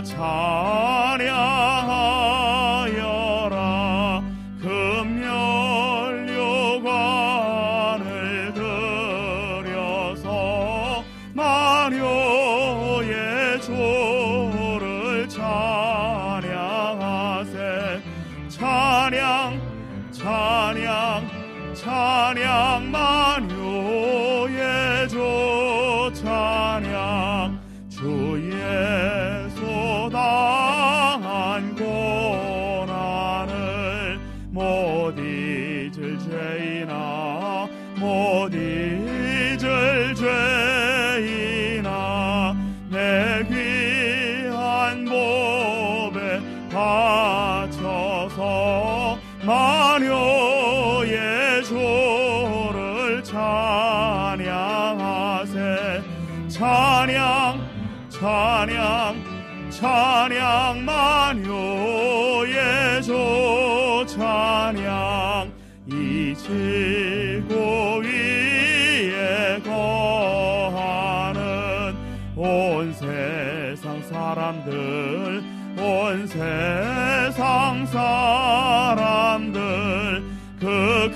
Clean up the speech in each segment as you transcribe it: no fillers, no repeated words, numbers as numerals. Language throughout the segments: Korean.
찬양하여라. 금연료관을 들여서 만효의 조를 찬양하세. 찬양 찬양 찬양 만효의 조 찬양. 주의 소당한 고난을 못 잊을 죄이나 못 잊을 죄이나 내 귀한 몸에 바쳐서 만효의 조를 찬양하세. 찬양 찬양 찬양 만효의 조 찬양. 이 지구 위에 거하는 온 세상 사람들 온 세상 사람들 그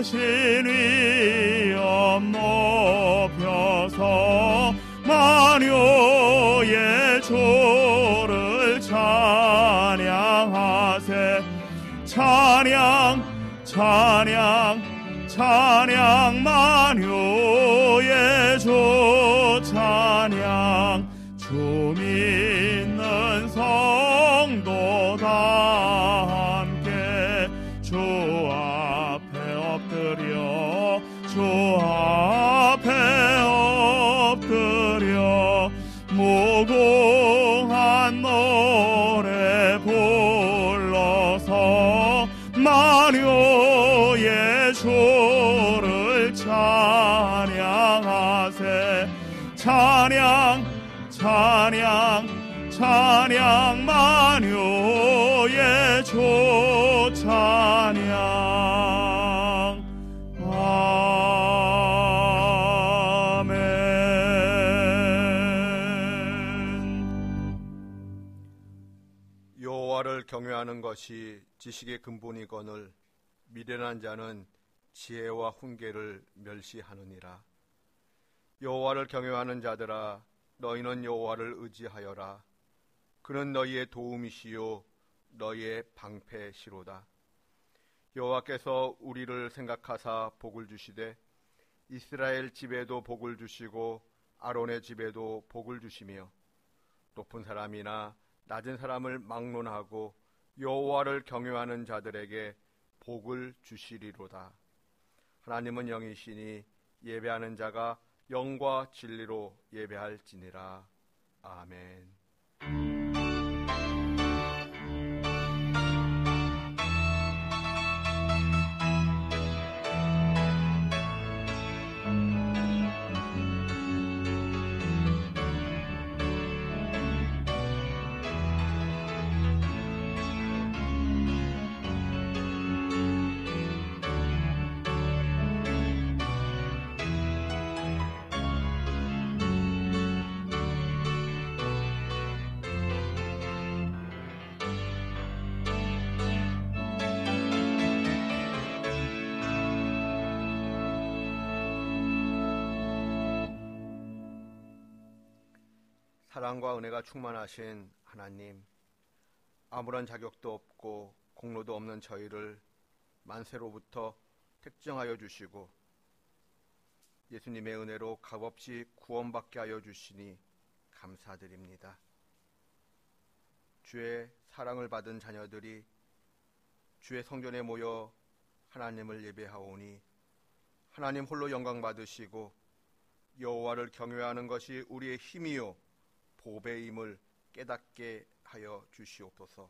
크신 위엄 높여서 만효의 조를 찬양하세. 찬양 찬양 찬양 만효의 조 찬양. 주 믿는 성도 다 함께 주 앞에 엎드려 주 앞에 엎드려 무궁한 노래 불러서 만효의 조를 찬양하세. 찬양 찬양 찬양 만효의 조 찬양. 여호와를 경외하는 것이 지식의 근본이거늘 미련한 자는 지혜와 훈계를 멸시하느니라. 여호와를 경외하는 자들아, 너희는 여호와를 의지하여라. 그는 너희의 도움이시요 너희의 방패시로다. 여호와께서 우리를 생각하사 복을 주시되 이스라엘 집에도 복을 주시고 아론의 집에도 복을 주시며 높은 사람이나 낮은 사람을 막론하고 여호와를 경외하는 자들에게 복을 주시리로다. 하나님은 영이시니 예배하는 자가 영과 진리로 예배할지니라. 아멘. 사랑과 은혜가 충만하신 하나님, 아무런 자격도 없고 공로도 없는 저희를 만세로부터 택정하여 주시고 예수님의 은혜로 값없이 구원받게 하여 주시니 감사드립니다. 주의 사랑을 받은 자녀들이 주의 성전에 모여 하나님을 예배하오니 하나님 홀로 영광 받으시고 여호와를 경외하는 것이 우리의 힘이요 보배임을 깨닫게 하여 주시옵소서.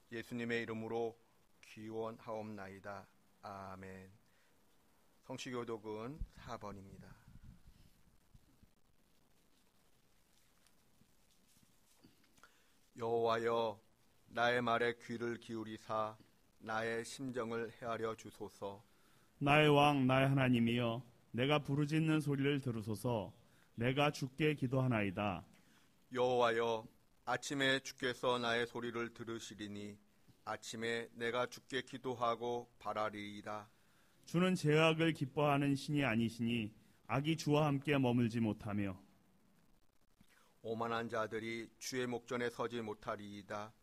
예수님의 이름으로 기원하옵나이다. 아멘. 성취교독은 4번입니다. 여호와여, 나의 말에 귀를 기울이사 나의 심정을 헤아려 주소서. 나의 왕 나의 하나님이여, 내가 부르짖는 소리를 들으소서. 내가 주께 기도하나이다. 여호와여, 아침에 주께서 나의 소리를 들으시리니 아침에 내가 주께 기도하고 바라리이다. 주는 죄악을 기뻐하는 신이 아니시니 악이 주와 함께 머물지 못하며 오만한 자들이 주의 목전에 서지 못하리이다.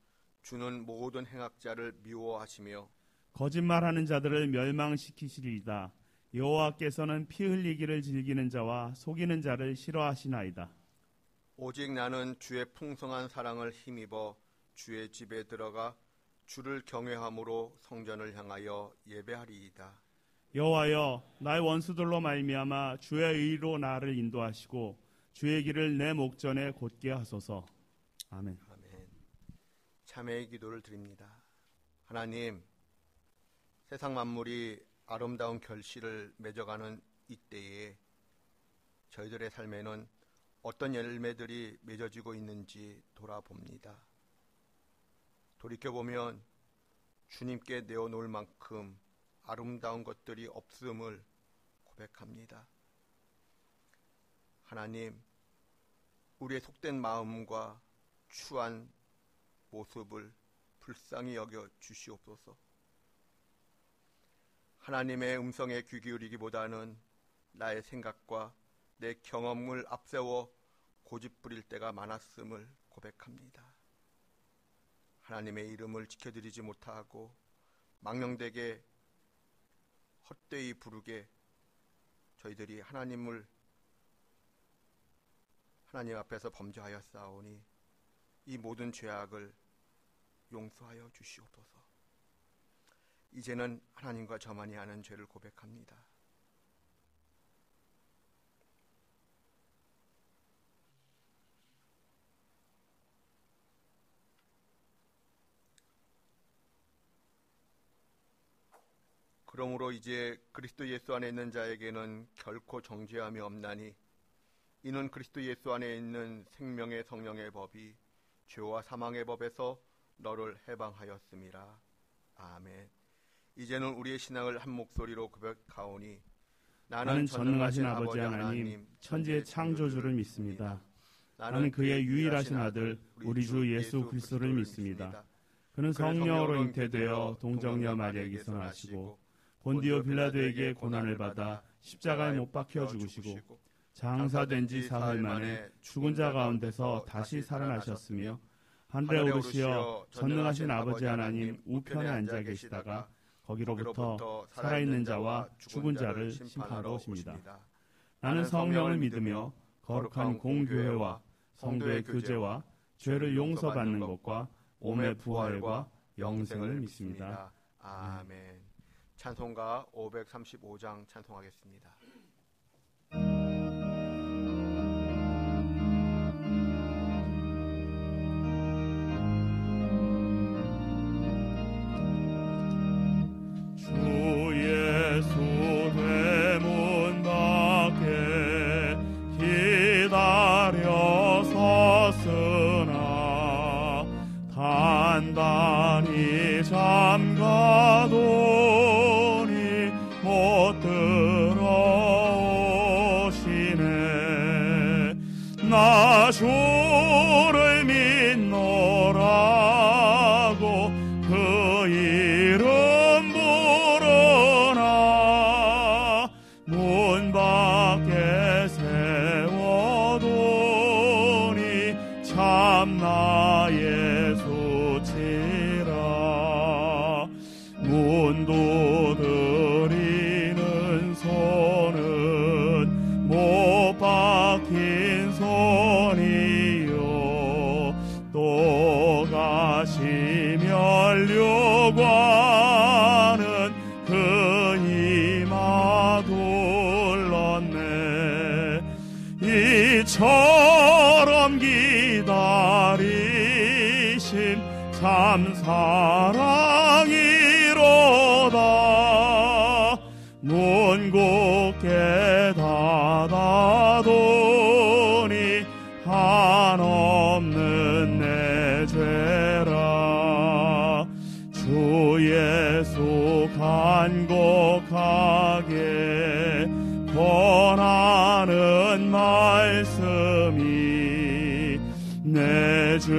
주는 모든 행악자를 미워하시며 거짓말하는 자들을 멸망시키시리이다. 여호와께서는 피 흘리기를 즐기는 자와 속이는 자를 싫어하시나이다. 오직 나는 주의 풍성한 사랑을 힘입어 주의 집에 들어가 주를 경외함으로 성전을 향하여 예배하리이다. 여호와여, 나의 원수들로 말미암아 주의 의로 나를 인도하시고 주의 길을 내 목전에 곧게 하소서. 아멘. 아멘. 참회의 기도를 드립니다. 하나님, 세상 만물이 아름다운 결실을 맺어가는 이때에 저희들의 삶에는 어떤 열매들이 맺어지고 있는지 돌아봅니다. 돌이켜보면 주님께 내어놓을 만큼 아름다운 것들이 없음을 고백합니다. 하나님, 우리의 속된 마음과 추한 모습을 불쌍히 여겨 주시옵소서. 하나님의 음성에 귀 기울이기보다는 나의 생각과 내 경험을 앞세워 고집 부릴 때가 많았음을 고백합니다. 하나님의 이름을 지켜드리지 못하고 망령되게 헛되이 부르게 저희들이 하나님 앞에서 범죄하였사오니 이 모든 죄악을 용서하여 주시옵소서. 이제는 하나님과 저만이 아는 죄를 고백합니다. 그러므로 이제 그리스도 예수 안에 있는 자에게는 결코 정죄함이 없나니 이는 그리스도 예수 안에 있는 생명의 성령의 법이 죄와 사망의 법에서 너를 해방하였음이라. 아멘. 이제는 우리의 신앙을 한 목소리로 고백하오니 나는 전능하신 아버지 하나님 천지의 창조주를 믿습니다. 나는 그의 유일하신 아들 우리 주 예수 그리스도를 믿습니다. 그는 성령으로 잉태되어 동정녀 마리아에게 나시고 본디오 빌라도에게 고난을 받아 십자가에 못 박혀 죽으시고 장사된 지 사흘 만에 죽은 자 가운데서 다시 살아나셨으며 하늘에 오르시어 전능하신 아버지 하나님 우편에 앉아 계시다가 거기로부터 살아있는 자와 죽은 자를 심판하러 오십니다. 나는 성령을 믿으며 거룩한 공교회와 성도의 교제와 죄를 용서받는 것과 몸의 부활과 영생을 믿습니다. 아멘. 찬송가 535장 찬송하겠습니다. 단단히 잠가도니 못 들어오시네. 나 주를 믿노라고 그 이름 부르나 문 밖에 세워두니 참 나의 문 두드리는 손은 못 박힌 손이요 또 가시 면류관은 그 이마 둘렀네. 이처럼 기다리심 참 사랑이로다. 문 굳게 닫아두니 한없는 내 죄라. 주 예수 간곡하게 권하는 말씀이 내 죄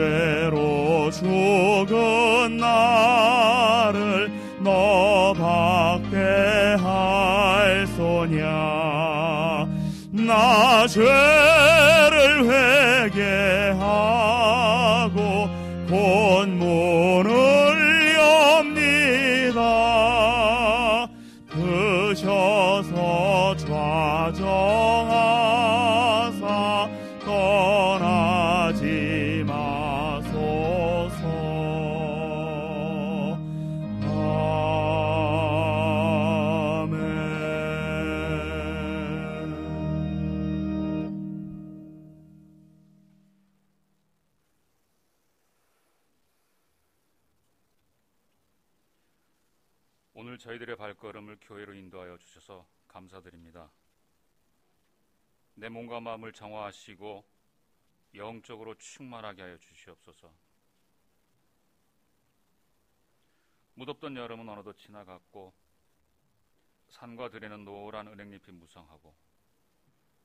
죄로 죽은 나를 너밖에 할 소냐. 나 죄를 회개하고 곧 문을 엽니다. 드셔서 좌정하사 떠나지 마소서. 오늘 저희들의 발걸음을 교회로 인도하여 주셔서 감사드립니다. 내 몸과 마음을 정화하시고 영적으로 충만하게 하여 주시옵소서. 무덥던 여름은 어느덧 지나갔고 산과 들에는 노란 은행잎이 무성하고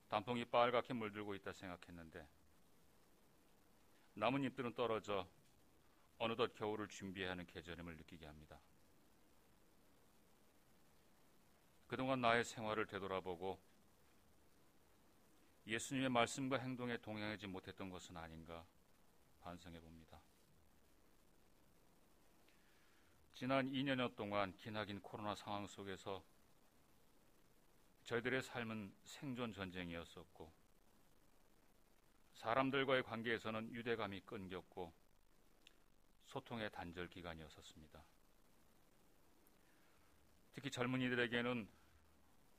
단풍이 빨갛게 물들고 있다 생각했는데 나뭇잎들은 떨어져 어느덧 겨울을 준비해야 하는 계절임을 느끼게 합니다. 그동안 나의 생활을 되돌아보고 예수님의 말씀과 행동에 동행하지 못했던 것은 아닌가 반성해 봅니다. 지난 2년여 동안 기나긴 코로나 상황 속에서 저희들의 삶은 생존 전쟁이었었고 사람들과의 관계에서는 유대감이 끊겼고 소통의 단절 기간이었었습니다. 특히 젊은이들에게는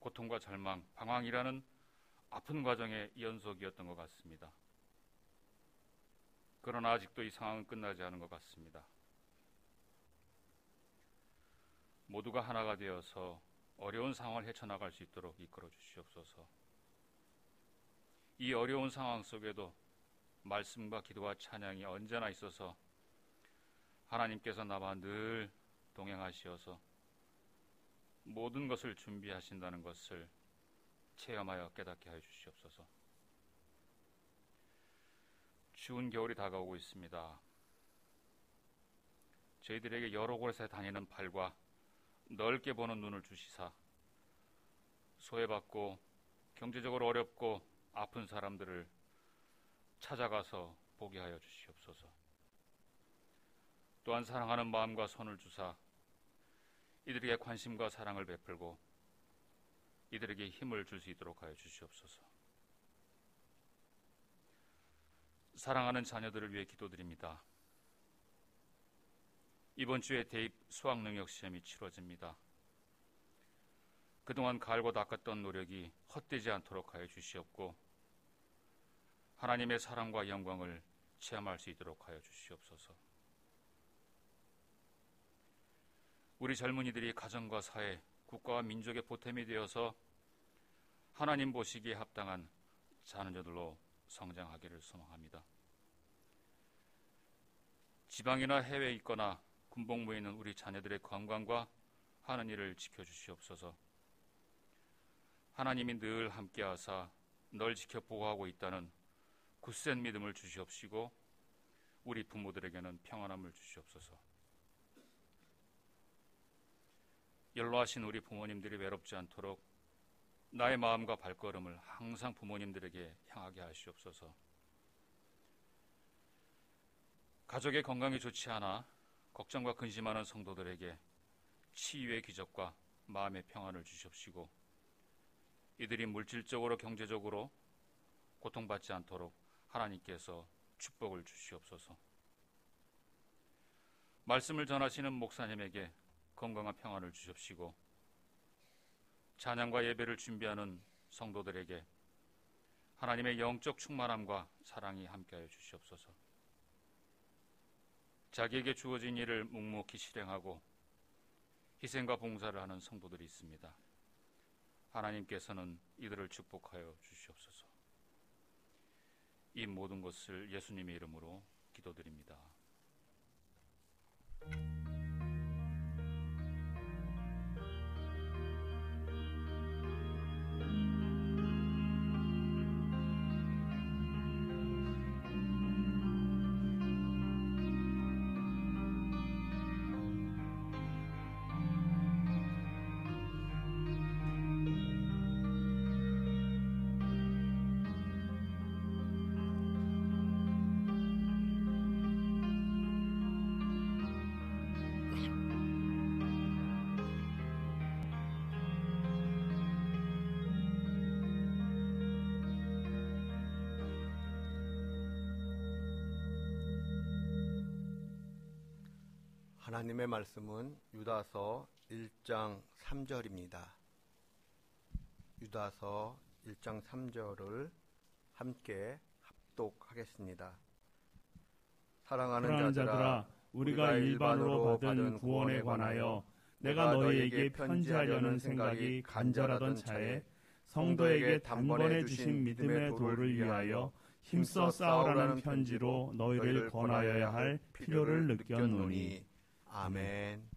고통과 절망, 방황이라는 아픈 과정의 연속이었던 것 같습니다. 그러나 아직도 이 상황은 끝나지 않은 것 같습니다. 모두가 하나가 되어서 어려운 상황을 헤쳐나갈 수 있도록 이끌어 주시옵소서. 이 어려운 상황 속에도 말씀과 기도와 찬양이 언제나 있어서 하나님께서 나와 늘 동행하시어서 모든 것을 준비하신다는 것을 체험하여 깨닫게 하여 주시옵소서. 추운 겨울이 다가오고 있습니다. 저희들에게 여러 곳에 다니는 발과 넓게 보는 눈을 주시사 소외받고 경제적으로 어렵고 아픈 사람들을 찾아가서 보게 하여 주시옵소서. 또한 사랑하는 마음과 손을 주사 이들에게 관심과 사랑을 베풀고 이들에게 힘을 줄 수 있도록 하여 주시옵소서. 사랑하는 자녀들을 위해 기도드립니다. 이번 주에 대입 수학능력시험이 치러집니다. 그동안 갈고 닦았던 노력이 헛되지 않도록 하여 주시옵고 하나님의 사랑과 영광을 체험할 수 있도록 하여 주시옵소서. 우리 젊은이들이 가정과 사회, 국가와 민족의 보탬이 되어서 하나님 보시기에 합당한 자녀들로 성장하기를 소망합니다. 지방이나 해외에 있거나 군복무에 있는 우리 자녀들의 건강과 하는 일을 지켜주시옵소서. 하나님이 늘 함께하사 널 지켜 보호하고 있다는 굳센 믿음을 주시옵시고 우리 부모들에게는 평안함을 주시옵소서. 연로하신 우리 부모님들이 외롭지 않도록 나의 마음과 발걸음을 항상 부모님들에게 향하게 하시옵소서. 가족의 건강이 좋지 않아 걱정과 근심하는 성도들에게 치유의 기적과 마음의 평안을 주시옵시고 이들이 물질적으로 경제적으로 고통받지 않도록 하나님께서 축복을 주시옵소서. 말씀을 전하시는 목사님에게 건강한 평안을 주십시고 찬양과 예배를 준비하는 성도들에게 하나님의 영적 충만함과 사랑이 함께하여 주시옵소서. 자기에게 주어진 일을 묵묵히 실행하고 희생과 봉사를 하는 성도들이 있습니다. 하나님께서는 이들을 축복하여 주시옵소서. 이 모든 것을 예수님의 이름으로 기도드립니다. 하나님의 말씀은 유다서 1장 3절입니다. 유다서 1장 3절을 함께 합독하겠습니다. 사랑하는 자들아, 우리가 일반으로 받은 구원에 관하여 내가 너희에게 편지하려는 생각이 간절하던 차에 성도에게 단번에 주신 믿음의 도를 위하여 힘써 싸우라는 편지로 너희를 권하여야 할 필요를 느꼈노니. 아멘.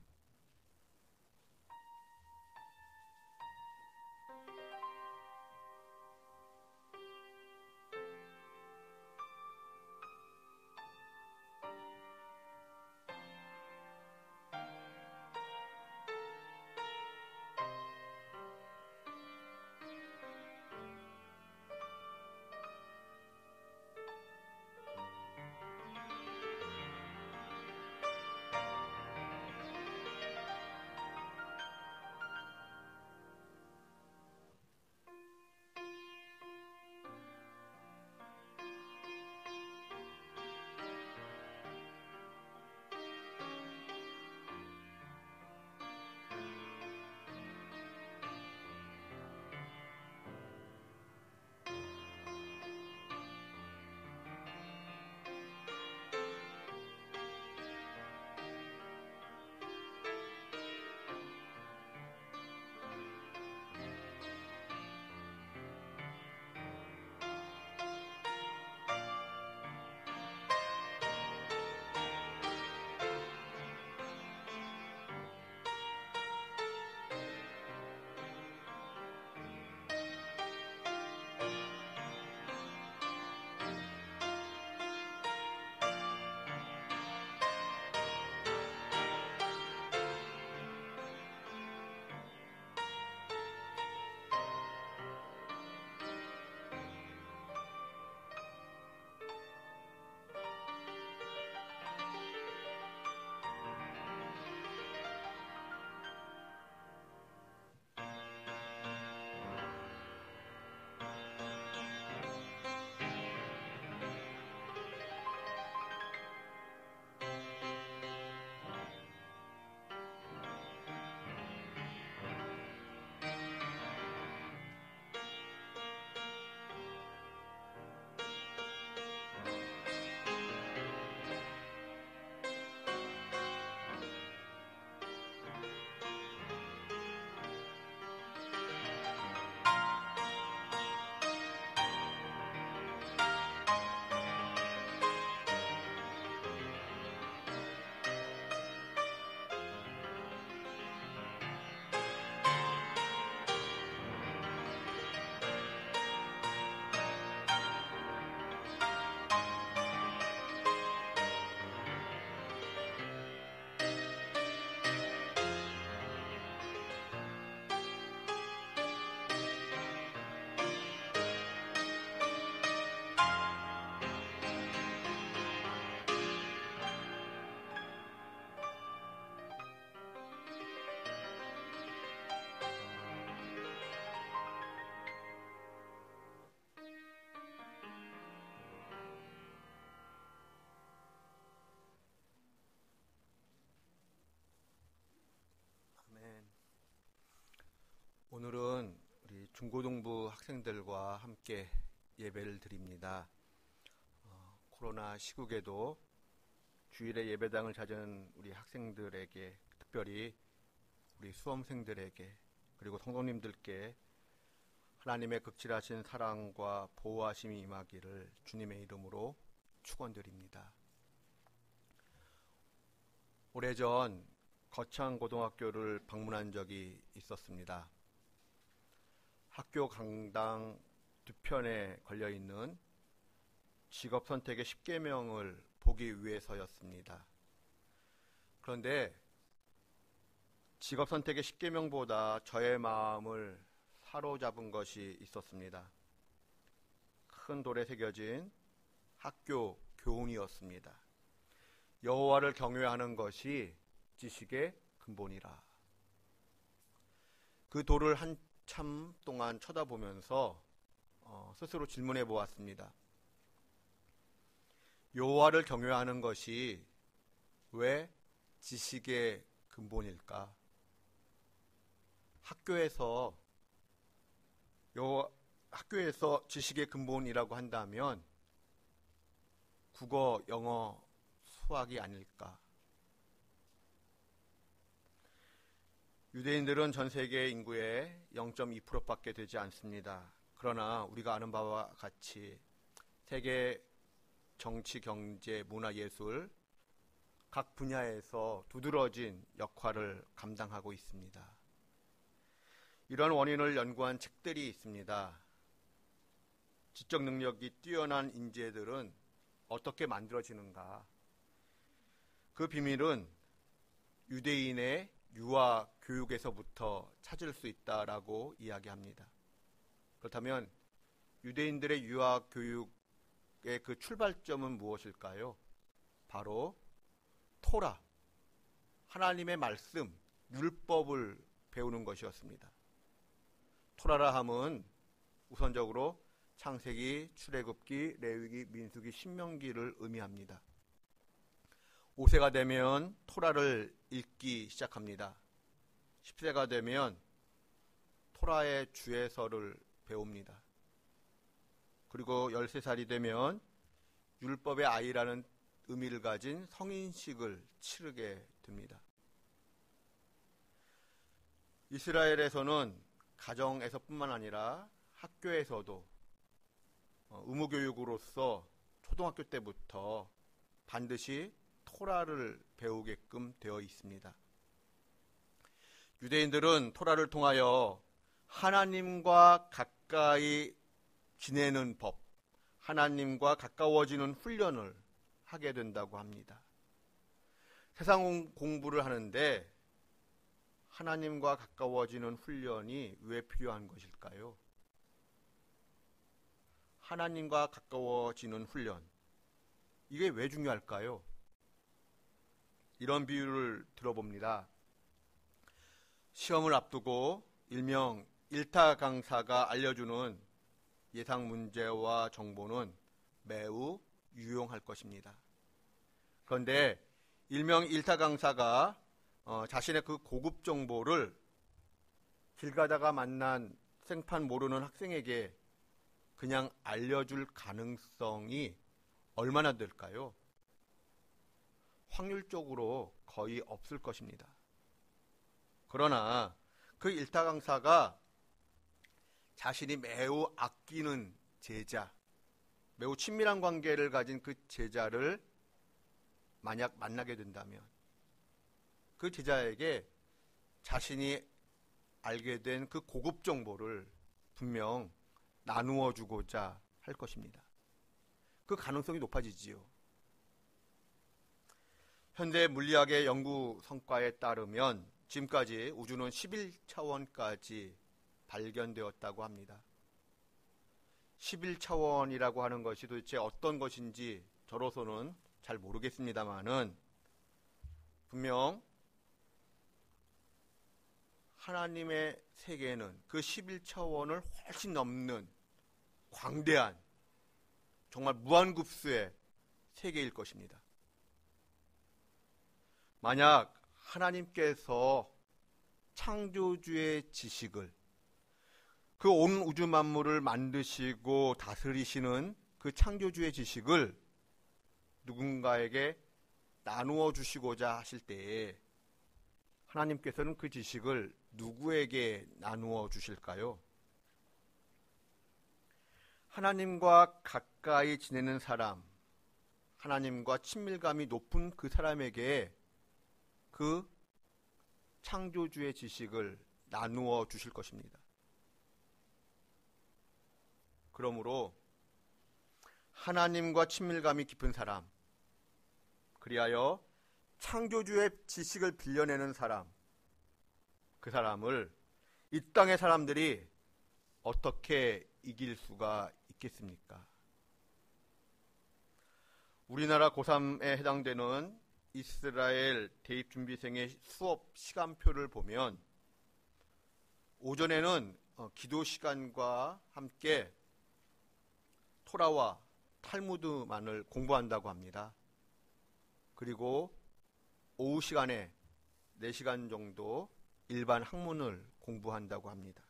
오늘은 우리 중고등부 학생들과 함께 예배를 드립니다. 코로나 시국에도 주일에 예배당을 찾은 우리 학생들에게, 특별히 우리 수험생들에게, 그리고 성도님들께 하나님의 극진하신 사랑과 보호하심이 임하기를 주님의 이름으로 축원드립니다. 오래전 거창고등학교를 방문한 적이 있었습니다. 학교 강당 두 편에 걸려있는 직업선택의 10계명을 보기 위해서였습니다. 그런데 직업선택의 10계명보다 저의 마음을 사로잡은 것이 있었습니다. 큰 돌에 새겨진 학교 교훈이었습니다. 여호와를 경외하는 것이 지식의 근본이라. 그 돌을 한참 동안 쳐다보면서 스스로 질문해 보았습니다. 여호와를 경외하는 것이 왜 지식의 근본일까? 학교에서 지식의 근본이라고 한다면 국어, 영어, 수학이 아닐까? 유대인들은 전 세계 인구의 0.2%밖에 되지 않습니다. 그러나 우리가 아는 바와 같이 세계 정치, 경제, 문화, 예술 각 분야에서 두드러진 역할을 감당하고 있습니다. 이런 원인을 연구한 책들이 있습니다. 지적 능력이 뛰어난 인재들은 어떻게 만들어지는가? 그 비밀은 유대인의 유아 교육에서부터 찾을 수 있다라고 이야기합니다. 그렇다면 유대인들의 유아 교육의 그 출발점은 무엇일까요? 바로 토라, 하나님의 말씀, 율법을 배우는 것이었습니다. 토라라 함은 우선적으로 창세기, 출애굽기, 레위기, 민수기, 신명기를 의미합니다. 5세가 되면 토라를 읽기 시작합니다. 10세가 되면 토라의 주에서를 배웁니다. 그리고 13살이 되면 율법의 아이라는 의미를 가진 성인식을 치르게 됩니다. 이스라엘에서는 가정에서뿐만 아니라 학교에서도 의무교육으로서 초등학교 때부터 반드시 토라를 배우게끔 되어 있습니다. 유대인들은 토라를 통하여 하나님과 가까이 지내는 법, 하나님과 가까워지는 훈련을 하게 된다고 합니다. 세상 공부를 하는데 하나님과 가까워지는 훈련이 왜 필요한 것일까요? 하나님과 가까워지는 훈련, 이게 왜 중요할까요? 이런 비유를 들어봅니다. 시험을 앞두고 일명 일타 강사가 알려주는 예상 문제와 정보는 매우 유용할 것입니다. 그런데 일명 일타 강사가 자신의 그 고급 정보를 길 가다가 만난 생판 모르는 학생에게 그냥 알려줄 가능성이 얼마나 될까요? 확률적으로 거의 없을 것입니다. 그러나 그 일타 강사가 자신이 매우 아끼는 제자, 매우 친밀한 관계를 가진 그 제자를 만약 만나게 된다면 그 제자에게 자신이 알게 된 그 고급 정보를 분명 나누어 주고자 할 것입니다. 그 가능성이 높아지지요. 현대 물리학의 연구 성과에 따르면 지금까지 우주는 11차원까지 발견되었다고 합니다. 11차원이라고 하는 것이 도대체 어떤 것인지 저로서는 잘 모르겠습니다만은 분명 하나님의 세계는 그 11차원을 훨씬 넘는 광대한 정말 무한급수의 세계일 것입니다. 만약 하나님께서 창조주의 지식을, 그 온 우주 만물을 만드시고 다스리시는 그 창조주의 지식을 누군가에게 나누어 주시고자 하실 때에 하나님께서는 그 지식을 누구에게 나누어 주실까요? 하나님과 가까이 지내는 사람, 하나님과 친밀감이 높은 그 사람에게 그 창조주의 지식을 나누어 주실 것입니다. 그러므로 하나님과 친밀감이 깊은 사람, 그리하여 창조주의 지식을 빌려내는 사람, 그 사람을 이 땅의 사람들이 어떻게 이길 수가 있겠습니까? 우리나라 고3에 해당되는 이스라엘 대입준비생의 수업 시간표를 보면 오전에는 기도 시간과 함께 토라와 탈무드만을 공부한다고 합니다. 그리고 오후 시간에 4시간 정도 일반 학문을 공부한다고 합니다.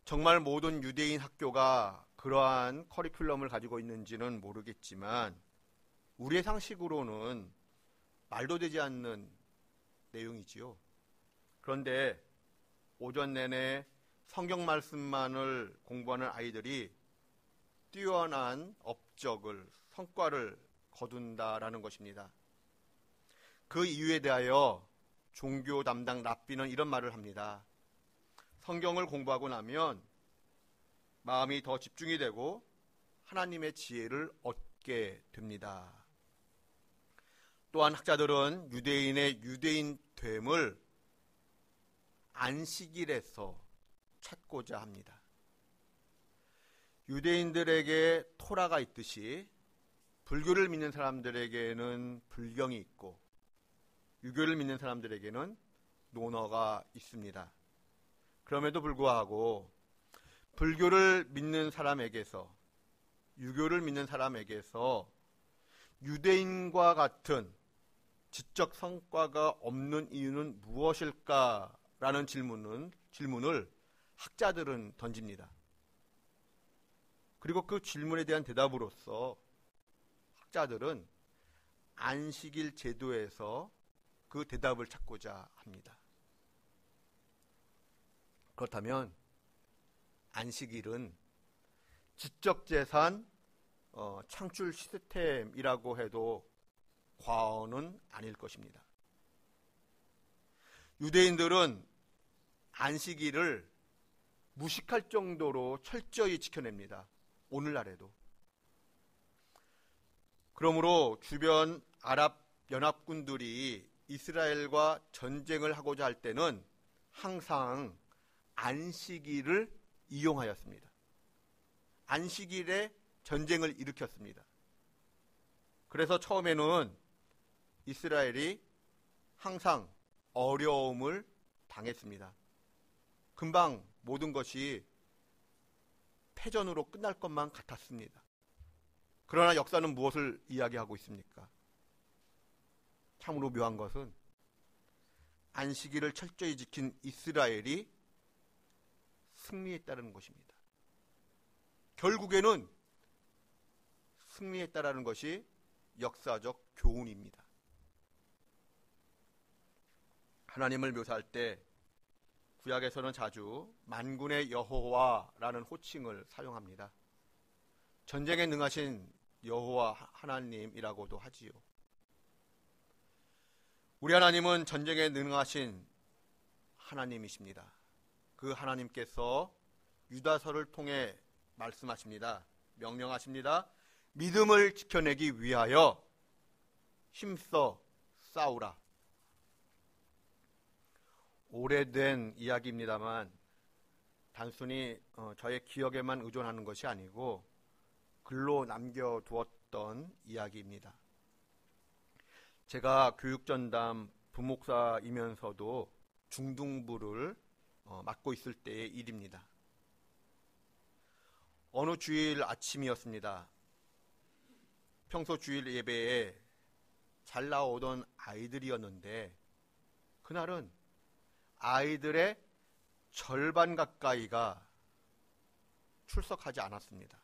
정말 모든 유대인 학교가 그러한 커리큘럼을 가지고 있는지는 모르겠지만 우리의 상식으로는 말도 되지 않는 내용이지요. 그런데 오전 내내 성경 말씀만을 공부하는 아이들이 뛰어난 업적을, 성과를 거둔다라는 것입니다. 그 이유에 대하여 종교 담당 랍비는 이런 말을 합니다. 성경을 공부하고 나면 마음이 더 집중이 되고 하나님의 지혜를 얻게 됩니다. 또한 학자들은 유대인의 유대인됨을 안식일에서 찾고자 합니다. 유대인들에게 토라가 있듯이 불교를 믿는 사람들에게는 불경이 있고 유교를 믿는 사람들에게는 논어가 있습니다. 그럼에도 불구하고 불교를 믿는 사람에게서 유교를 믿는 사람에게서 유대인과 같은 지적 성과가 없는 이유는 무엇일까라는 질문을 학자들은 던집니다. 그리고 그 질문에 대한 대답으로서 학자들은 안식일 제도에서 그 대답을 찾고자 합니다. 그렇다면 안식일은 지적재산 창출 시스템이라고 해도 과언은 아닐 것입니다. 유대인들은 안식일을 무식할 정도로 철저히 지켜냅니다. 오늘날에도. 그러므로 주변 아랍 연합군들이 이스라엘과 전쟁을 하고자 할 때는 항상 안식일을 이용하였습니다. 안식일에 전쟁을 일으켰습니다. 그래서 처음에는 이스라엘이 항상 어려움을 당했습니다. 금방 모든 것이 패전으로 끝날 것만 같았습니다. 그러나 역사는 무엇을 이야기하고 있습니까? 참으로 묘한 것은 안식일을 철저히 지킨 이스라엘이 승리했다는 것입니다. 결국에는 승리했다라는 것이 역사적 교훈입니다. 하나님을 묘사할 때 구약에서는 자주 만군의 여호와라는 호칭을 사용합니다. 전쟁에 능하신 여호와 하나님이라고도 하지요. 우리 하나님은 전쟁에 능하신 하나님이십니다. 그 하나님께서 유다서를 통해 말씀하십니다. 명령하십니다. 믿음을 지켜내기 위하여 힘써 싸우라. 오래된 이야기입니다만 단순히 저의 기억에만 의존하는 것이 아니고 글로 남겨두었던 이야기입니다. 제가 교육전담 부목사이면서도 중등부를 맡고 있을 때의 일입니다. 어느 주일 아침이었습니다. 평소 주일 예배에 잘 나오던 아이들이었는데 그날은 아이들의 절반 가까이가 출석하지 않았습니다.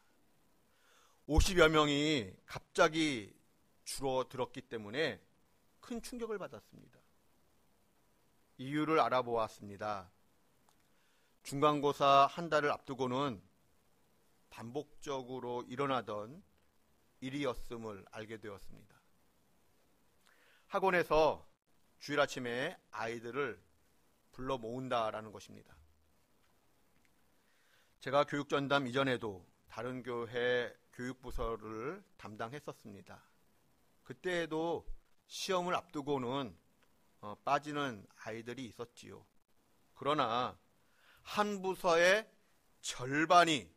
50여 명이 갑자기 줄어들었기 때문에 큰 충격을 받았습니다. 이유를 알아보았습니다. 중간고사 한 달을 앞두고는 반복적으로 일어나던 일이었음을 알게 되었습니다. 학원에서 주일 아침에 아이들을 불러 모은다라는 것입니다. 제가 교육전담 이전에도 다른 교회 교육부서를 담당했었습니다. 그때에도 시험을 앞두고는 빠지는 아이들이 있었지요. 그러나 한 부서의 절반이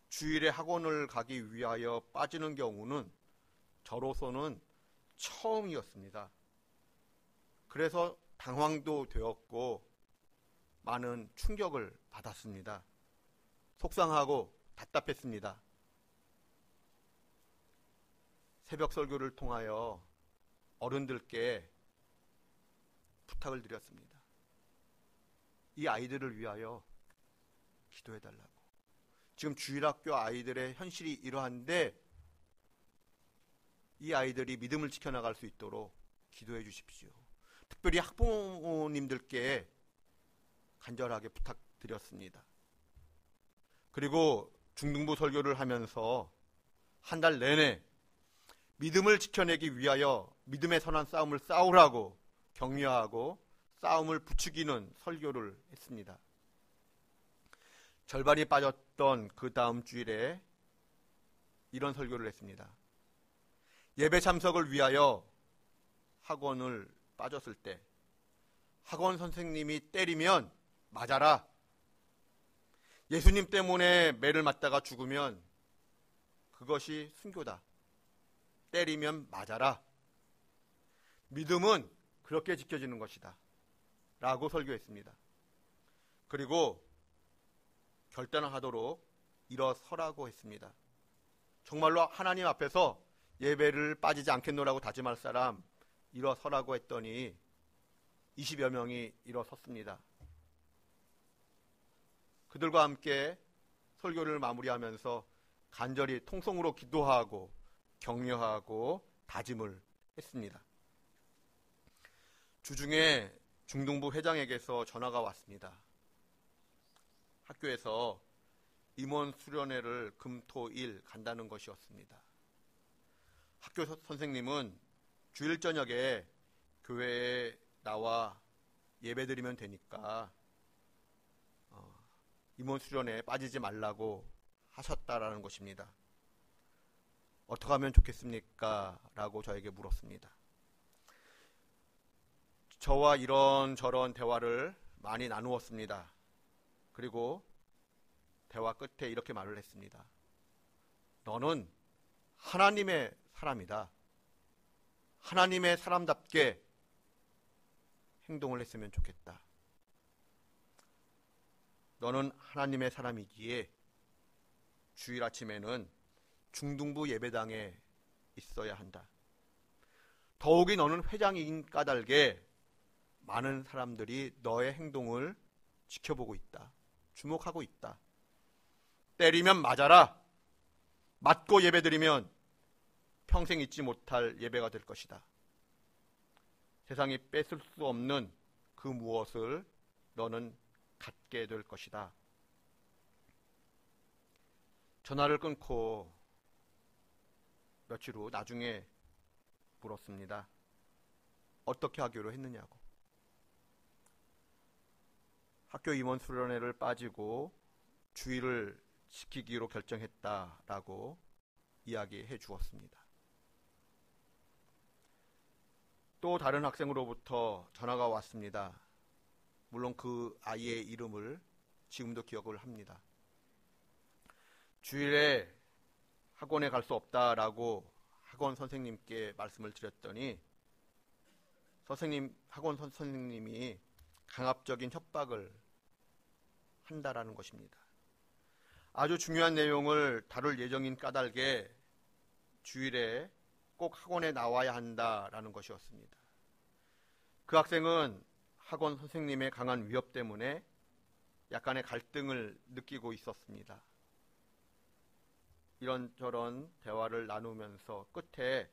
주일에 학원을 가기 위하여 빠지는 경우는 저로서는 처음이었습니다. 그래서 당황도 되었고 많은 충격을 받았습니다. 속상하고 답답했습니다. 새벽 설교를 통하여 어른들께 부탁을 드렸습니다. 이 아이들을 위하여 기도해달라고. 지금 주일학교 아이들의 현실이 이러한데 이 아이들이 믿음을 지켜나갈 수 있도록 기도해 주십시오. 특별히 학부모님들께 간절하게 부탁드렸습니다. 그리고 중등부 설교를 하면서 한 달 내내 믿음을 지켜내기 위하여 믿음의 선한 싸움을 싸우라고 격려하고 싸움을 부추기는 설교를 했습니다. 절반이 빠졌던 그 다음 주일에 이런 설교를 했습니다. 예배 참석을 위하여 학원을 빠졌을 때 학원 선생님이 때리면 맞아라. 예수님 때문에 매를 맞다가 죽으면 그것이 순교다. 때리면 맞아라. 믿음은 그렇게 지켜지는 것이다. 라고 설교했습니다. 그리고 결단을 하도록 일어서라고 했습니다. 정말로 하나님 앞에서 예배를 빠지지 않겠노라고 다짐할 사람 일어서라고 했더니 20여 명이 일어섰습니다. 그들과 함께 설교를 마무리하면서 간절히 통성으로 기도하고 격려하고 다짐을 했습니다. 주중에 중등부 회장에게서 전화가 왔습니다. 학교에서 임원 수련회를 금, 토, 일 간다는 것이었습니다. 학교 선생님은 주일 저녁에 교회에 나와 예배드리면 되니까 임원 수련회에 빠지지 말라고 하셨다라는 것입니다. 어떻게 하면 좋겠습니까? 라고 저에게 물었습니다. 저와 이런저런 대화를 많이 나누었습니다. 그리고 대화 끝에 이렇게 말을 했습니다. 너는 하나님의 사람이다. 하나님의 사람답게 행동을 했으면 좋겠다. 너는 하나님의 사람이기에 주일 아침에는 중등부 예배당에 있어야 한다. 더욱이 너는 회장인 까닭에 많은 사람들이 너의 행동을 지켜보고 있다. 주목하고 있다. 때리면 맞아라. 맞고 예배드리면 평생 잊지 못할 예배가 될 것이다. 세상이 뺏을 수 없는 그 무엇을 너는 갖게 될 것이다. 전화를 끊고 며칠 후 나중에 물었습니다. 어떻게 하기로 했느냐고. 학교 임원 수련회를 빠지고 주일을 지키기로 결정했다라고 이야기해 주었습니다. 또 다른 학생으로부터 전화가 왔습니다. 물론 그 아이의 이름을 지금도 기억을 합니다. 주일에 학원에 갈 수 없다라고 학원 선생님께 말씀을 드렸더니 학원 선생님이 강압적인 협박을 한다라는 것입니다. 아주 중요한 내용을 다룰 예정인 까닭에 주일에 꼭 학원에 나와야 한다라는 것이었습니다. 그 학생은 학원 선생님의 강한 위협 때문에 약간의 갈등을 느끼고 있었습니다. 이런저런 대화를 나누면서 끝에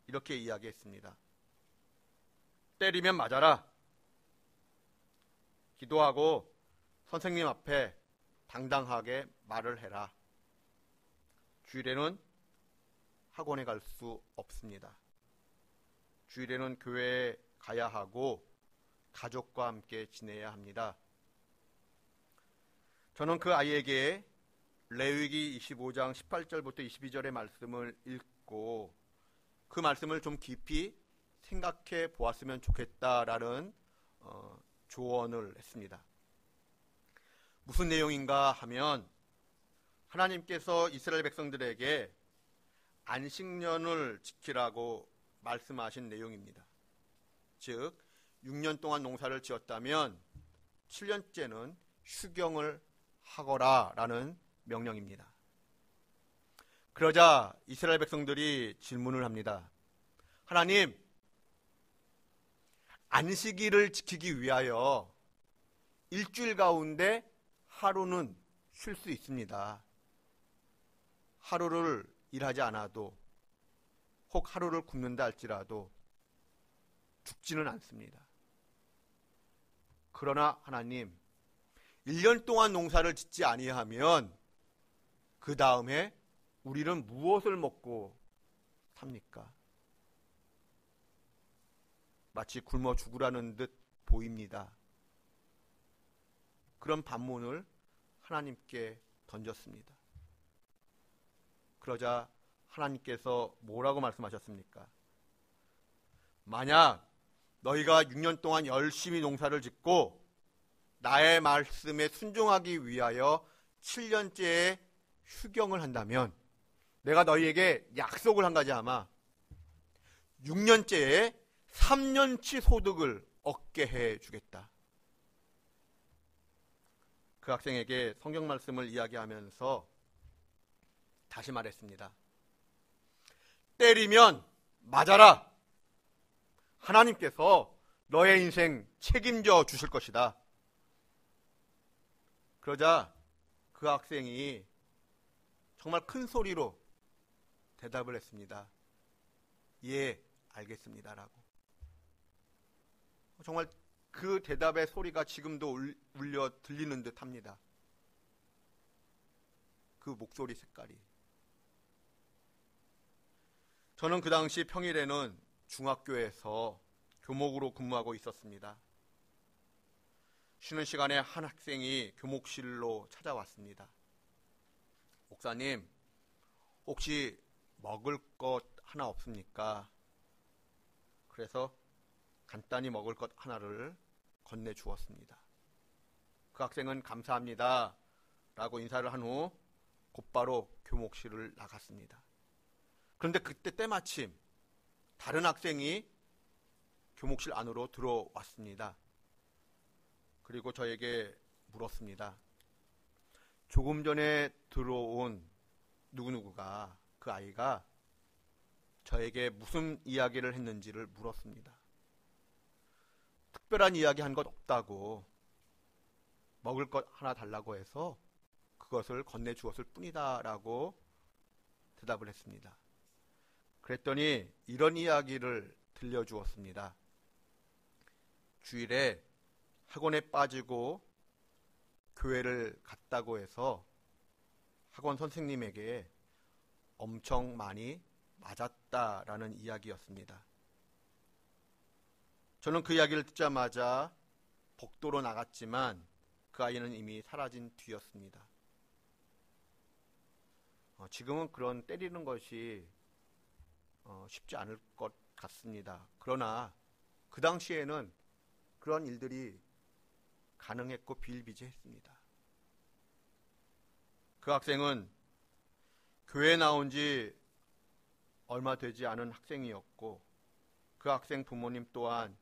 이렇게 이야기했습니다. 때리면 맞아라. 기도하고 선생님 앞에 당당하게 말을 해라. 주일에는 학원에 갈 수 없습니다. 주일에는 교회에 가야 하고 가족과 함께 지내야 합니다. 저는 그 아이에게 레위기 25장 18절부터 22절의 말씀을 읽고 그 말씀을 좀 깊이 생각해 보았으면 좋겠다라는 조언을 했습니다. 무슨 내용인가 하면 하나님께서 이스라엘 백성들에게 안식년을 지키라고 말씀하신 내용입니다. 즉 6년 동안 농사를 지었다면 7년째는 휴경을 하거라라는 명령입니다. 그러자 이스라엘 백성들이 질문을 합니다. 하나님, 안식일을 지키기 위하여 일주일 가운데 하루는 쉴 수 있습니다. 하루를 일하지 않아도, 혹 하루를 굶는다 할지라도 죽지는 않습니다. 그러나 하나님, 1년 동안 농사를 짓지 아니하면 그 다음에 우리는 무엇을 먹고 삽니까? 마치 굶어 죽으라는 듯 보입니다. 그런 반문을 하나님께 던졌습니다. 그러자 하나님께서 뭐라고 말씀하셨습니까? 만약 너희가 6년 동안 열심히 농사를 짓고 나의 말씀에 순종하기 위하여 7년째에 휴경을 한다면 내가 너희에게 약속을 한 가지 하마, 6년째에 3년치 소득을 얻게 해주겠다. 그 학생에게 성경 말씀을 이야기하면서 다시 말했습니다. 때리면 맞아라. 하나님께서 너의 인생 책임져 주실 것이다. 그러자 그 학생이 정말 큰 소리로 대답을 했습니다. 예, 알겠습니다라고. 정말 그 대답의 소리가 지금도 울려 들리는 듯 합니다. 그 목소리 색깔이. 저는 그 당시 평일에는 중학교에서 교목으로 근무하고 있었습니다. 쉬는 시간에 한 학생이 교목실로 찾아왔습니다. 목사님, 혹시 먹을 것 하나 없습니까? 그래서 간단히 먹을 것 하나를 건네주었습니다. 그 학생은 감사합니다 라고 인사를 한 후 곧바로 교목실을 나갔습니다. 그런데 그때 때마침 다른 학생이 교목실 안으로 들어왔습니다. 그리고 저에게 물었습니다. 조금 전에 들어온 누구누구가, 그 아이가 저에게 무슨 이야기를 했는지를 물었습니다. 특별한 이야기 한 것 없다고, 먹을 것 하나 달라고 해서 그것을 건네주었을 뿐이다 라고 대답을 했습니다. 그랬더니 이런 이야기를 들려주었습니다. 주일에 학원에 빠지고 교회를 갔다고 해서 학원 선생님에게 엄청 많이 맞았다라는 이야기였습니다. 저는 그 이야기를 듣자마자 복도로 나갔지만 그 아이는 이미 사라진 뒤였습니다. 지금은 그런 때리는 것이 쉽지 않을 것 같습니다. 그러나 그 당시에는 그런 일들이 가능했고 비일비재했습니다. 그 학생은 교회에 나온 지 얼마 되지 않은 학생이었고 그 학생 부모님 또한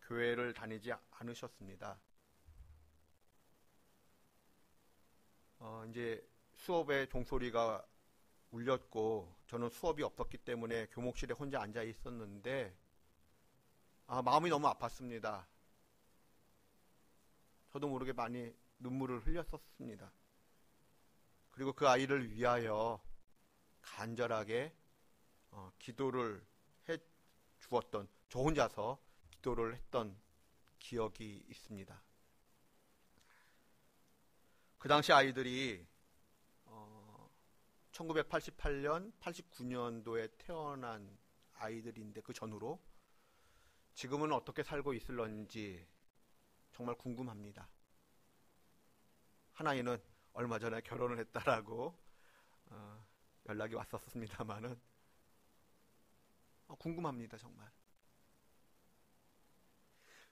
교회를 다니지 않으셨습니다. 이제 수업에 종소리가 울렸고 저는 수업이 없었기 때문에 교목실에 혼자 앉아 있었는데 마음이 너무 아팠습니다. 저도 모르게 많이 눈물을 흘렸었습니다. 그리고 그 아이를 위하여 간절하게 기도를 해 주었던, 저 혼자서 기도를 했던 기억이 있습니다. 그 당시 아이들이 1988년, 89년도에 태어난 아이들인데 그 전후로 지금은 어떻게 살고 있을런지 정말 궁금합니다. 한 아이는 얼마 전에 결혼을 했다라고 연락이 왔었습니다만은 궁금합니다. 정말.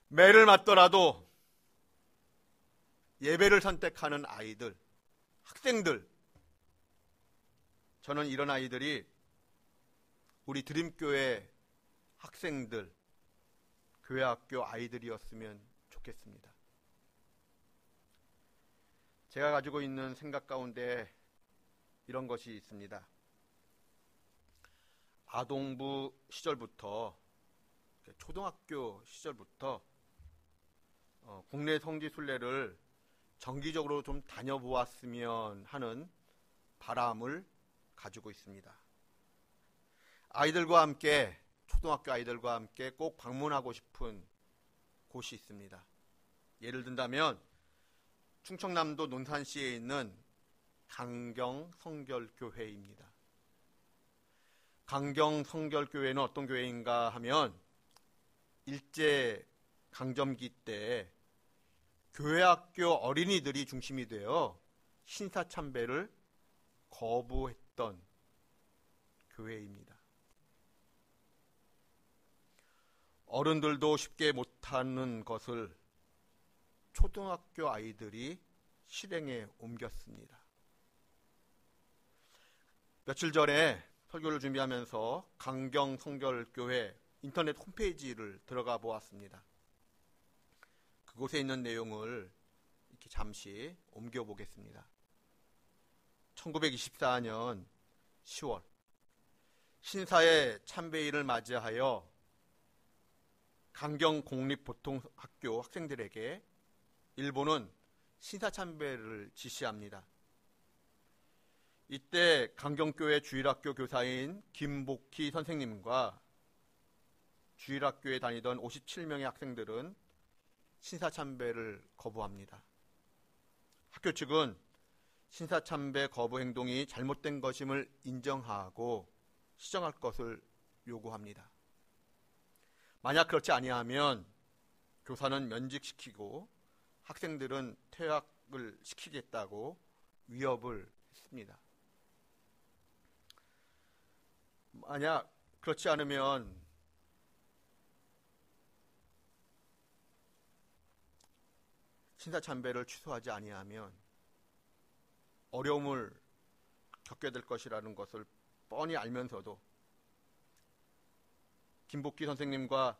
매를 맞더라도 예배를 선택하는 아이들, 학생들, 저는 이런 아이들이 우리 드림교회 학생들, 교회학교 아이들이었으면 좋겠습니다. 제가 가지고 있는 생각 가운데 이런 것이 있습니다. 아동부 시절부터 초등학교 시절부터 국내 성지 순례를 정기적으로 좀 다녀보았으면 하는 바람을 가지고 있습니다. 아이들과 함께, 초등학교 아이들과 함께 꼭 방문하고 싶은 곳이 있습니다. 예를 든다면 충청남도 논산시에 있는 강경성결교회입니다. 강경성결교회는 어떤 교회인가 하면 일제 강점기 때 교회학교 어린이들이 중심이 되어 신사참배를 거부했던 교회입니다. 어른들도 쉽게 못하는 것을 초등학교 아이들이 실행에 옮겼습니다. 며칠 전에 설교를 준비하면서 강경성결교회 인터넷 홈페이지를 들어가 보았습니다. 그곳에 있는 내용을 이렇게 잠시 옮겨보겠습니다. 1924년 10월 신사의 참배일을 맞이하여 강경공립보통학교 학생들에게 일본은 신사참배를 지시합니다. 이때 강경교회 주일학교 교사인 김복희 선생님과 주일학교에 다니던 57명의 학생들은 신사참배를 거부합니다. 학교 측은 신사참배 거부 행동이 잘못된 것임을 인정하고 시정할 것을 요구합니다. 만약 그렇지 아니하면 교사는 면직시키고 학생들은 퇴학을 시키겠다고 위협을 했습니다. 만약 그렇지 않으면 신사참배를 취소하지 아니하면 어려움을 겪게 될 것이라는 것을 뻔히 알면서도 김복희 선생님과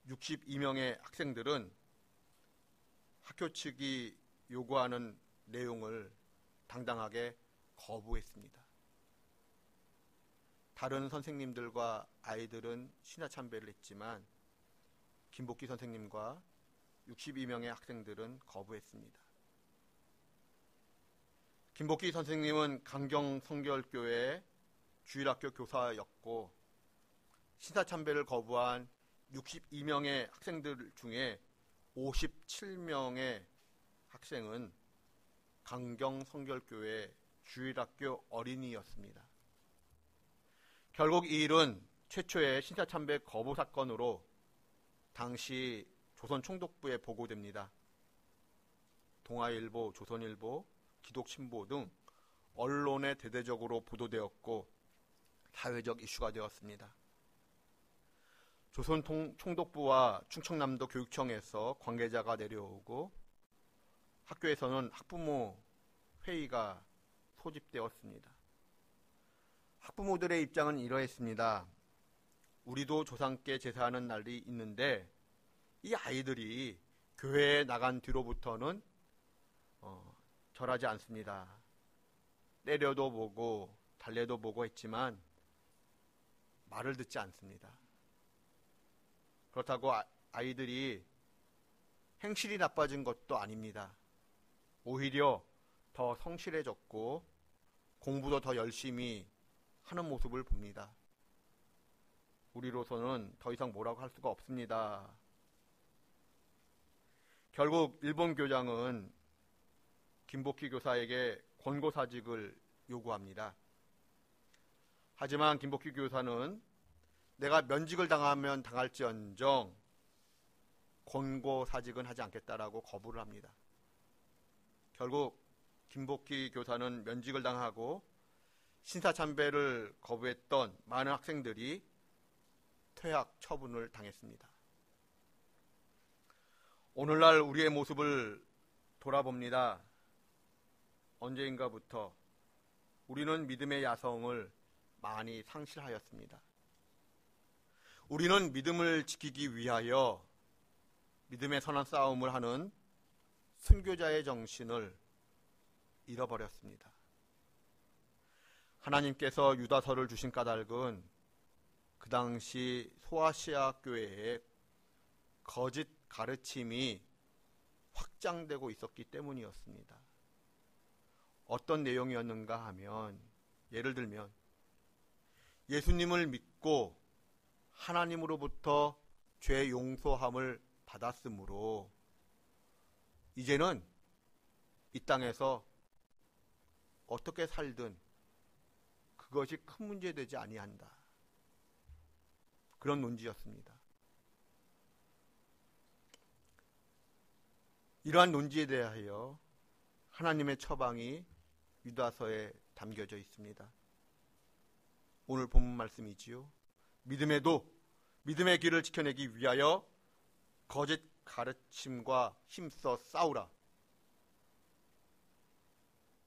62명의 학생들은 학교 측이 요구하는 내용을 당당하게 거부했습니다. 다른 선생님들과 아이들은 신사참배를 했지만 김복희 선생님과 62명의 학생들은 거부했습니다. 김복희 선생님은 강경성결교회 주일학교 교사였고 신사참배를 거부한 62명의 학생들 중에 57명의 학생은 강경성결교회 주일학교 어린이였습니다. 결국 이 일은 최초의 신사참배 거부 사건으로 당시 조선총독부에 보고됩니다. 동아일보, 조선일보, 기독신보 등 언론에 대대적으로 보도되었고 사회적 이슈가 되었습니다. 조선총독부와 충청남도 교육청에서 관계자가 내려오고 학교에서는 학부모 회의가 소집되었습니다. 학부모들의 입장은 이러했습니다. 우리도 조상께 제사하는 날이 있는데 이 아이들이 교회에 나간 뒤로부터는 절하지 않습니다. 때려도 보고 달래도 보고 했지만 말을 듣지 않습니다. 그렇다고 아이들이 행실이 나빠진 것도 아닙니다. 오히려 더 성실해졌고 공부도 더 열심히 하는 모습을 봅니다. 우리로서는 더 이상 뭐라고 할 수가 없습니다. 결국 일본 교장은 김복희 교사에게 권고사직을 요구합니다. 하지만 김복희 교사는 내가 면직을 당하면 당할지언정 권고사직은 하지 않겠다라고 거부를 합니다. 결국 김복희 교사는 면직을 당하고 신사참배를 거부했던 많은 학생들이 퇴학 처분을 당했습니다. 오늘날 우리의 모습을 돌아봅니다. 언제인가부터 우리는 믿음의 야성을 많이 상실하였습니다. 우리는 믿음을 지키기 위하여 믿음의 선한 싸움을 하는 순교자의 정신을 잃어버렸습니다. 하나님께서 유다서를 주신 까닭은 그 당시 소아시아 교회에 거짓 가르침이 확장되고 있었기 때문이었습니다. 어떤 내용이었는가 하면, 예를 들면 예수님을 믿고 하나님으로부터 죄 용서함을 받았으므로 이제는 이 땅에서 어떻게 살든 그것이 큰 문제되지 아니한다. 그런 논지였습니다. 이러한 논지에 대하여 하나님의 처방이 유다서에 담겨져 있습니다. 오늘 본문 말씀이지요. 믿음의 길을 지켜내기 위하여 거짓 가르침과 힘써 싸우라.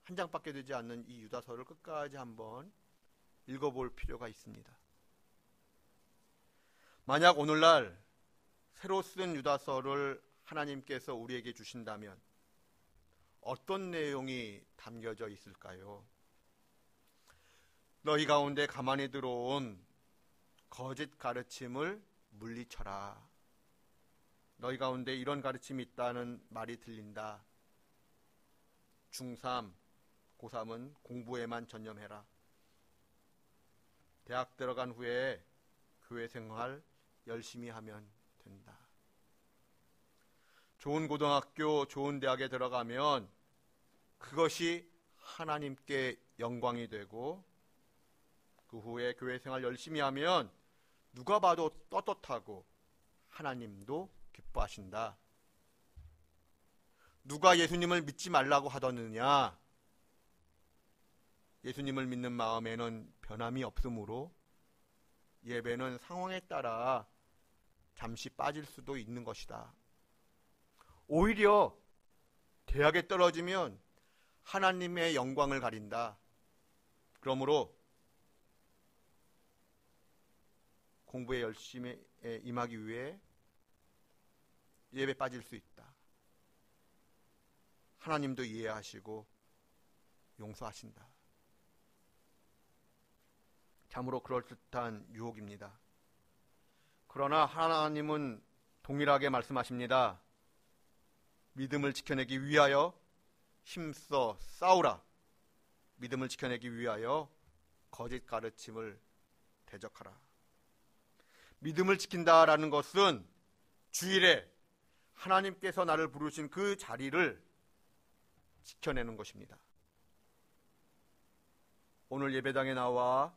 한 장밖에 되지 않는 이 유다서를 끝까지 한번 읽어볼 필요가 있습니다. 만약 오늘날 새로 쓴 유다서를 하나님께서 우리에게 주신다면 어떤 내용이 담겨져 있을까요? 너희 가운데 가만히 들어온 거짓 가르침을 물리쳐라. 너희 가운데 이런 가르침이 있다는 말이 들린다. 중3, 고3은 공부에만 전념해라. 대학 들어간 후에 교회 생활 열심히 하면 된다. 좋은 고등학교, 좋은 대학에 들어가면 그것이 하나님께 영광이 되고, 그 후에 교회 생활 열심히 하면 누가 봐도 떳떳하고 하나님도 기뻐하신다. 누가 예수님을 믿지 말라고 하더느냐? 예수님을 믿는 마음에는 변함이 없으므로 예배는 상황에 따라 잠시 빠질 수도 있는 것이다. 오히려 대학에 떨어지면 하나님의 영광을 가린다. 그러므로 공부에 열심히 임하기 위해 예배 빠질 수 있다. 하나님도 이해하시고 용서하신다. 참으로 그럴듯한 유혹입니다. 그러나 하나님은 동일하게 말씀하십니다. 믿음을 지켜내기 위하여 힘써 싸우라. 믿음을 지켜내기 위하여 거짓 가르침을 대적하라. 믿음을 지킨다라는 것은 주일에 하나님께서 나를 부르신 그 자리를 지켜내는 것입니다. 오늘 예배당에 나와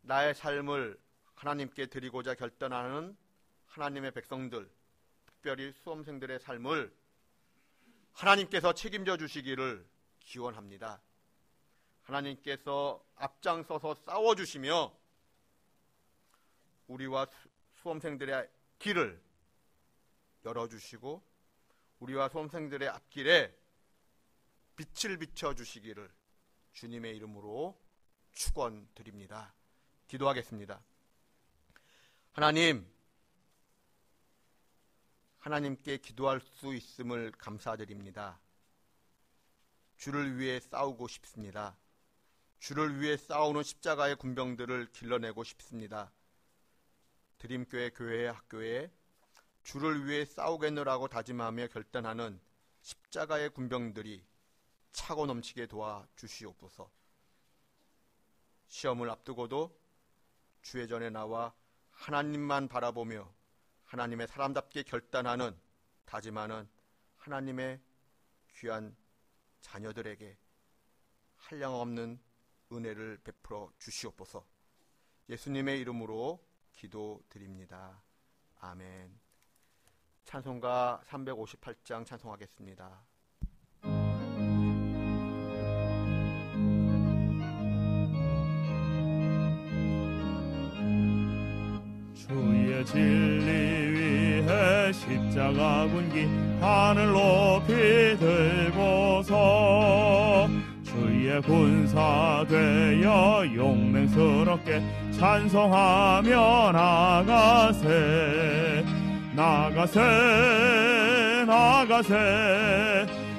나의 삶을 하나님께 드리고자 결단하는 하나님의 백성들, 특별히 수험생들의 삶을 하나님께서 책임져 주시기를 기원합니다. 하나님께서 앞장서서 싸워주시며 우리와 수험생들의 길을 열어주시고 우리와 수험생들의 앞길에 빛을 비춰주시기를 주님의 이름으로 축원드립니다. 기도하겠습니다. 하나님께 기도할 수 있음을 감사드립니다. 주를 위해 싸우고 싶습니다. 주를 위해 싸우는 십자가의 군병들을 길러내고 싶습니다. 드림교회 교회의 학교에 주를 위해 싸우겠노라고 다짐하며 결단하는 십자가의 군병들이 차고 넘치게 도와주시옵소서. 시험을 앞두고도 주의 전에 나와 하나님만 바라보며 하나님의 사람답게 결단하는, 다짐하는 하나님의 귀한 자녀들에게 한량없는 은혜를 베풀어 주시옵소서. 예수님의 이름으로 기도드립니다. 아멘. 찬송가 358장 찬송하겠습니다. 주의 진리 위해 십자가 군기 하늘 높이 들고서 주의 군사 되어 용맹스럽게 찬송하며 나가세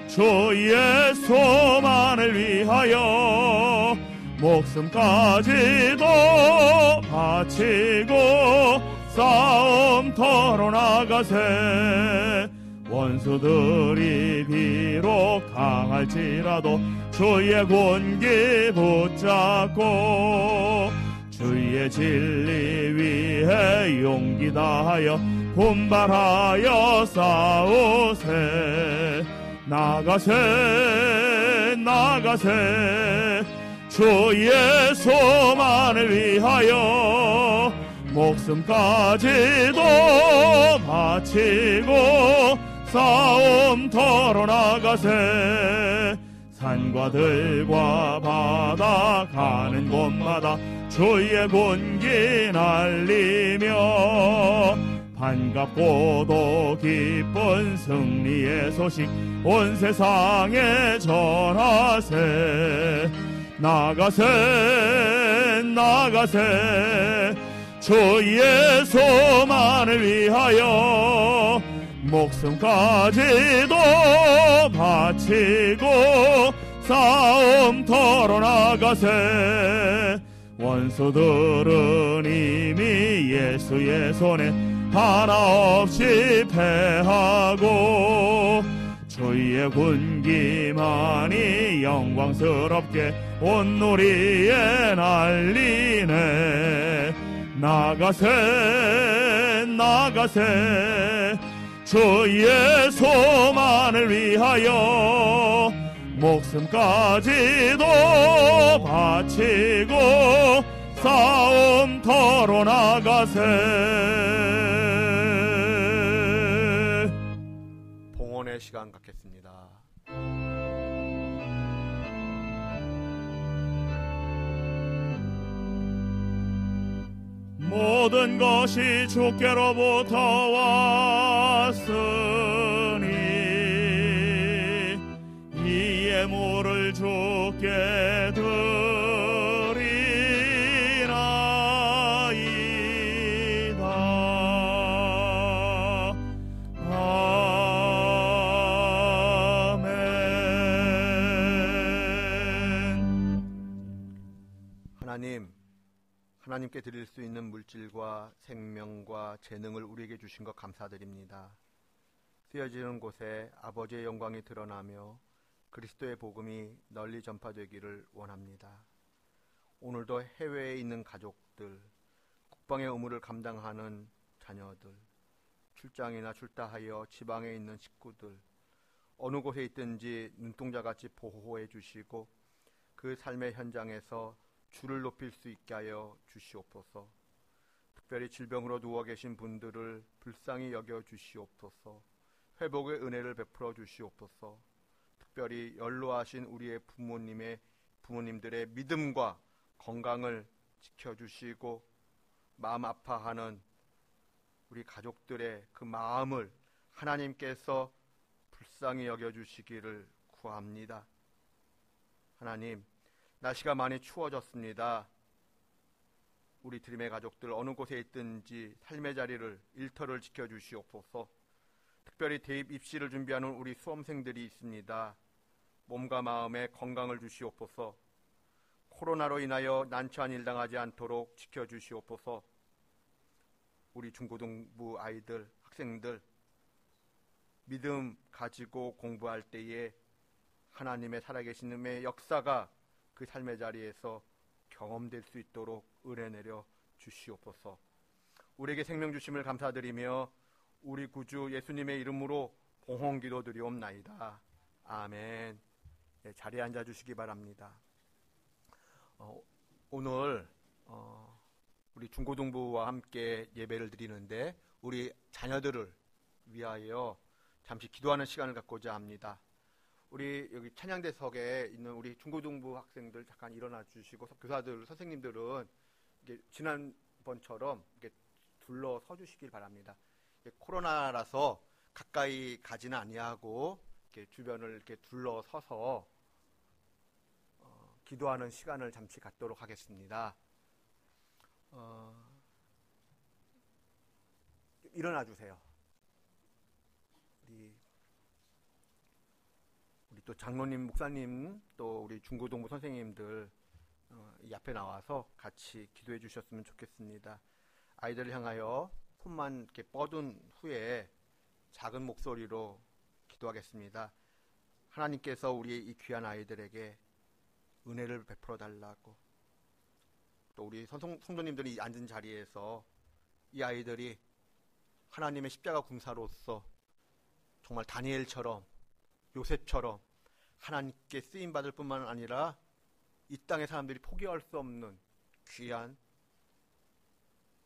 주의 소만을 위하여 목숨까지도 바치고 싸움터로 나가세. 원수들이 비록 강할지라도 주의 군기 붙잡고 주의 진리 위해 용기 다하여 분발하여 싸우세. 나가세 나가세 주의 소만을 위하여 목숨까지도 바치고 싸움터로 나가세. 산과 들과 바다 가는 곳마다 주의 군기 날리며 반갑고도 기쁜 승리의 소식 온 세상에 전하세. 나가세 나가세 주의 소만을 위하여 목숨까지도 바치고 싸움터로 나가세. 원수들은 이미 예수의 손에 하나 없이 패하고 주의 군기만이 영광스럽게 온 누리에 날리네. 나가세 나가세 주의 소만을 위하여 목숨까지도 바치고 싸움터로 나가세. 봉헌의 시간 갖겠습니다. 모든 것이 주께로부터 왔으니 이 예물을 주께 드리나이다. 아멘. 하나님께 드릴 수 있는 물질과 생명과 재능을 우리에게 주신 것 감사드립니다. 쓰여지는 곳에 아버지의 영광이 드러나며 그리스도의 복음이 널리 전파되기를 원합니다. 오늘도 해외에 있는 가족들, 국방의 의무를 감당하는 자녀들, 출장이나 출타하여 지방에 있는 식구들, 어느 곳에 있든지 눈동자같이 보호해 주시고 그 삶의 현장에서 주를 높일 수 있게 하여 주시옵소서. 특별히 질병으로 누워 계신 분들을 불쌍히 여겨 주시옵소서. 회복의 은혜를 베풀어 주시옵소서. 특별히 연로하신 우리의 부모님들의 믿음과 건강을 지켜주시고 마음 아파하는 우리 가족들의 그 마음을 하나님께서 불쌍히 여겨주시기를 구합니다. 하나님, 날씨가 많이 추워졌습니다. 우리 드림의 가족들 어느 곳에 있든지 삶의 자리를, 일터를 지켜주시옵소서. 특별히 대입 입시를 준비하는 우리 수험생들이 있습니다. 몸과 마음에 건강을 주시옵소서. 코로나로 인하여 난처한 일 당하지 않도록 지켜주시옵소서. 우리 중고등부 아이들, 학생들 믿음 가지고 공부할 때에 하나님의 살아계심의 역사가 그 삶의 자리에서 경험될 수 있도록 은혜 내려 주시옵소서. 우리에게 생명 주심을 감사드리며 우리 구주 예수님의 이름으로 봉헌 기도 드리옵나이다. 아멘. 네, 자리에 앉아 주시기 바랍니다. 오늘 우리 중고등부와 함께 예배를 드리는데 우리 자녀들을 위하여 잠시 기도하는 시간을 갖고자 합니다. 우리 여기 찬양대석에 있는 우리 중고등부 학생들 잠깐 일어나 주시고, 교사들, 선생님들은 이게 지난번처럼 이렇게 둘러 서 주시길 바랍니다. 코로나라서 가까이 가지는 아니하고 이렇게 주변을 이렇게 둘러 서서 기도하는 시간을 잠시 갖도록 하겠습니다. 일어나 주세요. 우리 또 장로님, 목사님, 또 우리 중고등부 선생님들 이 앞에 나와서 같이 기도해 주셨으면 좋겠습니다. 아이들을 향하여 손만 이렇게 뻗은 후에 작은 목소리로 기도하겠습니다. 하나님께서 우리 이 귀한 아이들에게 은혜를 베풀어 달라고, 또 우리 성도님들이 앉은 자리에서 이 아이들이 하나님의 십자가 군사로서 정말 다니엘처럼 요셉처럼 하나님께 쓰임받을 뿐만 아니라 이 땅의 사람들이 포기할 수 없는 귀한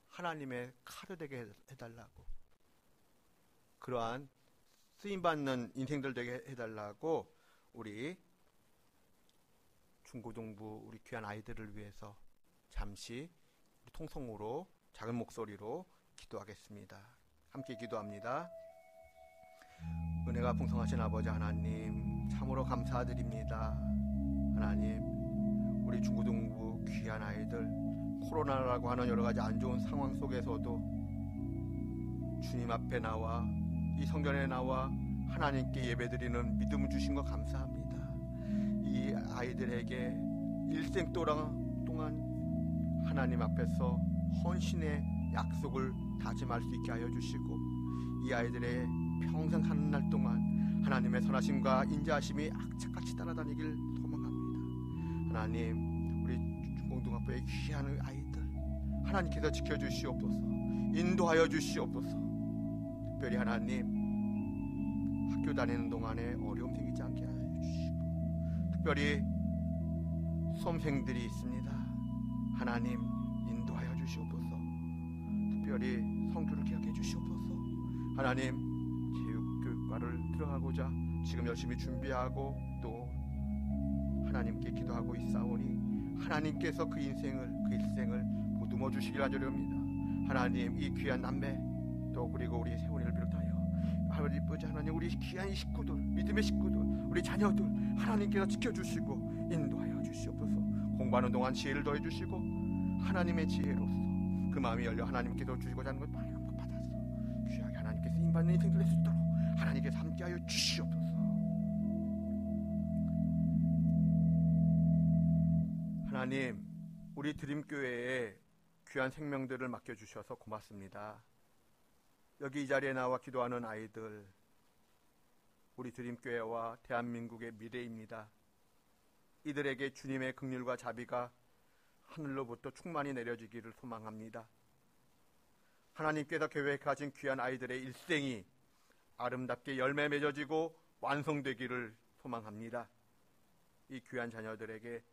하나님의 칼이 되게 해달라고, 그러한 쓰임받는 인생들 되게 해달라고 우리 중고등부 우리 귀한 아이들을 위해서 잠시 통성으로 작은 목소리로 기도하겠습니다. 함께 기도합니다. 은혜가 풍성하신 아버지 하나님, 참으로 감사드립니다. 하나님, 우리 중고등부 귀한 아이들, 코로나라고 하는 여러 가지 안 좋은 상황 속에서도 주님 앞에 나와 이 성전에 나와 하나님께 예배드리는 믿음을 주신 것 감사합니다. 이 아이들에게 일생 동안 하나님 앞에서 헌신의 약속을 다짐할 수 있게 하여 주시고, 이 아이들의 평생 사는 날 동안 하나님의 선하심과 인자하심이 악착같이 따라다니길 소망합니다. 하나님, 우리 중고등학교의 귀한 아이들 하나님께서 지켜주시옵소서, 인도하여 주시옵소서. 특별히 하나님, 학교 다니는 동안에 어려움 생기지 않게 하여 주시고, 특별히 수험생들이 있습니다. 하나님, 인도하여 주시옵소서. 특별히 성도를 기억해 주시옵소서. 하나님, 체육교육과를 들어가고자 지금 열심히 준비하고 또 하나님께 기도하고 있사오니 하나님께서 그 일생을 보듬어 주시길 하려옵니다. 하나님, 이 귀한 남매 또 그리고 우리 세훈이를 비롯하여 아버지 하나님, 우리 귀한 식구들, 믿음의 식구들, 우리 자녀들 하나님께서 지켜주시고 인도하여 주시옵소서. 공부하는 동안 지혜를 더해 주시고 하나님의 지혜로서 그 마음이 열려 하나님께서 주시고자 하는 것 받아서 귀하게 하나님께 쓰임받는 인생들 될 수 있도록 하나님께서 함께하여 주시옵소서. 하나님, 우리 드림교회에 귀한 생명들을 맡겨주셔서 고맙습니다. 여기 이 자리에 나와 기도하는 아이들, 우리 드림교회와 대한민국의 미래입니다. 이들에게 주님의 긍휼과 자비가 하늘로부터 충만히 내려지기를 소망합니다. 하나님께서 계획하신 귀한 아이들의 일생이 아름답게 열매 맺어지고 완성되기를 소망합니다. 이 귀한 자녀들에게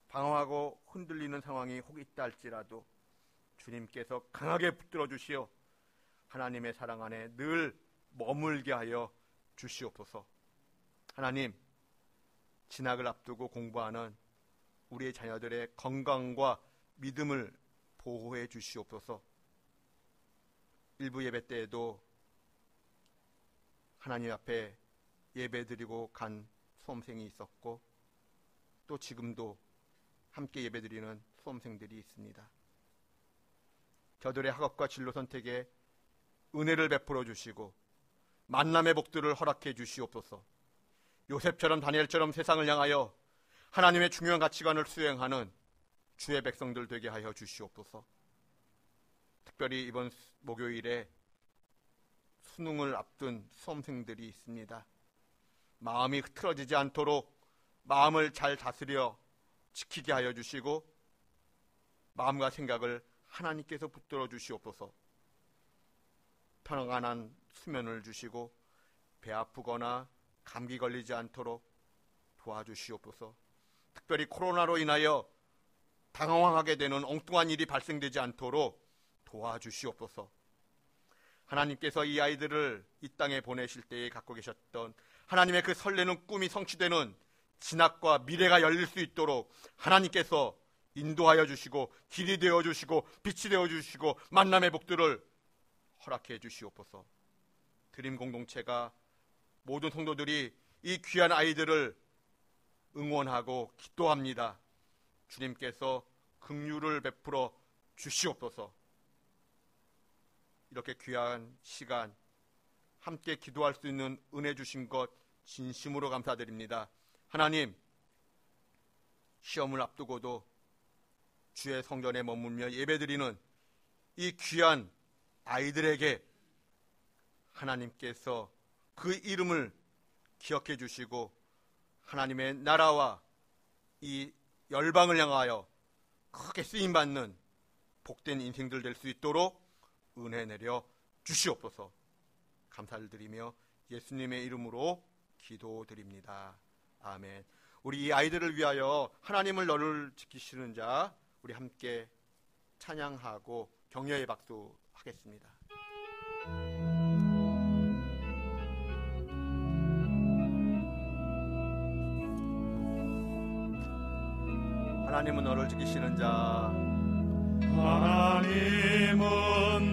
방황하고 흔들리는 상황이 혹 있다 할지라도 주님께서 강하게 붙들어 주시어 하나님의 사랑 안에 늘 머물게 하여 주시옵소서. 하나님, 진학을 앞두고 공부하는 우리의 자녀들의 건강과 믿음을 보호해 주시옵소서. 일부 예배 때에도 하나님 앞에 예배드리고 간 수험생이 있었고 또 지금도 함께 예배드리는 수험생들이 있습니다. 저들의 학업과 진로 선택에 은혜를 베풀어 주시고 만남의 복들을 허락해 주시옵소서. 요셉처럼 다니엘처럼 세상을 향하여 하나님의 중요한 가치관을 수행하는 주의 백성들 되게 하여 주시옵소서. 특별히 이번 목요일에 수능을 앞둔 수험생들이 있습니다. 마음이 흐트러지지 않도록 마음을 잘 다스려 지키게 하여 주시고 마음과 생각을 하나님께서 붙들어 주시옵소서. 편안한 수면을 주시고 배 아프거나 감기 걸리지 않도록 도와주시옵소서. 특별히 코로나로 인하여 당황하게 되는 엉뚱한 일이 발생되지 않도록 도와주시옵소서. 하나님께서 이 아이들을 이 땅에 보내실 때에 갖고 계셨던 하나님의 그 설레는 꿈이 성취되는 진학과 미래가 열릴 수 있도록 하나님께서 인도하여 주시고 길이 되어 주시고 빛이 되어 주시고 만남의 복들을 허락해 주시옵소서. 드림 공동체가 모든 성도들이 이 귀한 아이들을 응원하고 기도합니다. 주님께서 긍휼을 베풀어 주시옵소서. 이렇게 귀한 시간 함께 기도할 수 있는 은혜 주신 것 진심으로 감사드립니다. 하나님, 시험을 앞두고도 주의 성전에 머물며 예배드리는 이 귀한 아이들에게 하나님께서 그 이름을 기억해 주시고 하나님의 나라와 이 열방을 향하여 크게 쓰임받는 복된 인생들 될 수 있도록 은혜 내려 주시옵소서. 감사를 드리며 예수님의 이름으로 기도드립니다. 아멘. 우리 이 아이들을 위하여 하나님을 너를 지키시는 자, 우리 함께 찬양하고 격려의 박수 하겠습니다. 하나님은 너를 지키시는 자, 하나님은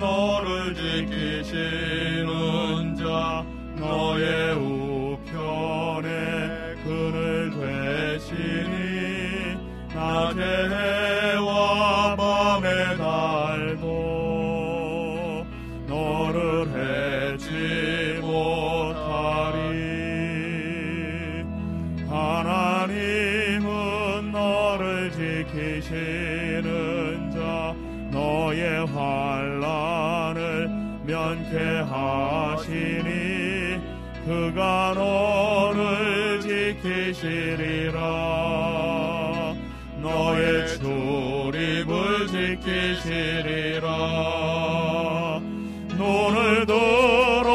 너를 지키시는 자, 너의 우편에 그늘 되시니 낮의 해와 밤의 달도 너를 해치 못하리. 하나님은 너를 지키시는 자, 너의 환난을 면케하시니 그가 너를 지키시리라. 너의 출입을 지키시리라. 눈을 들어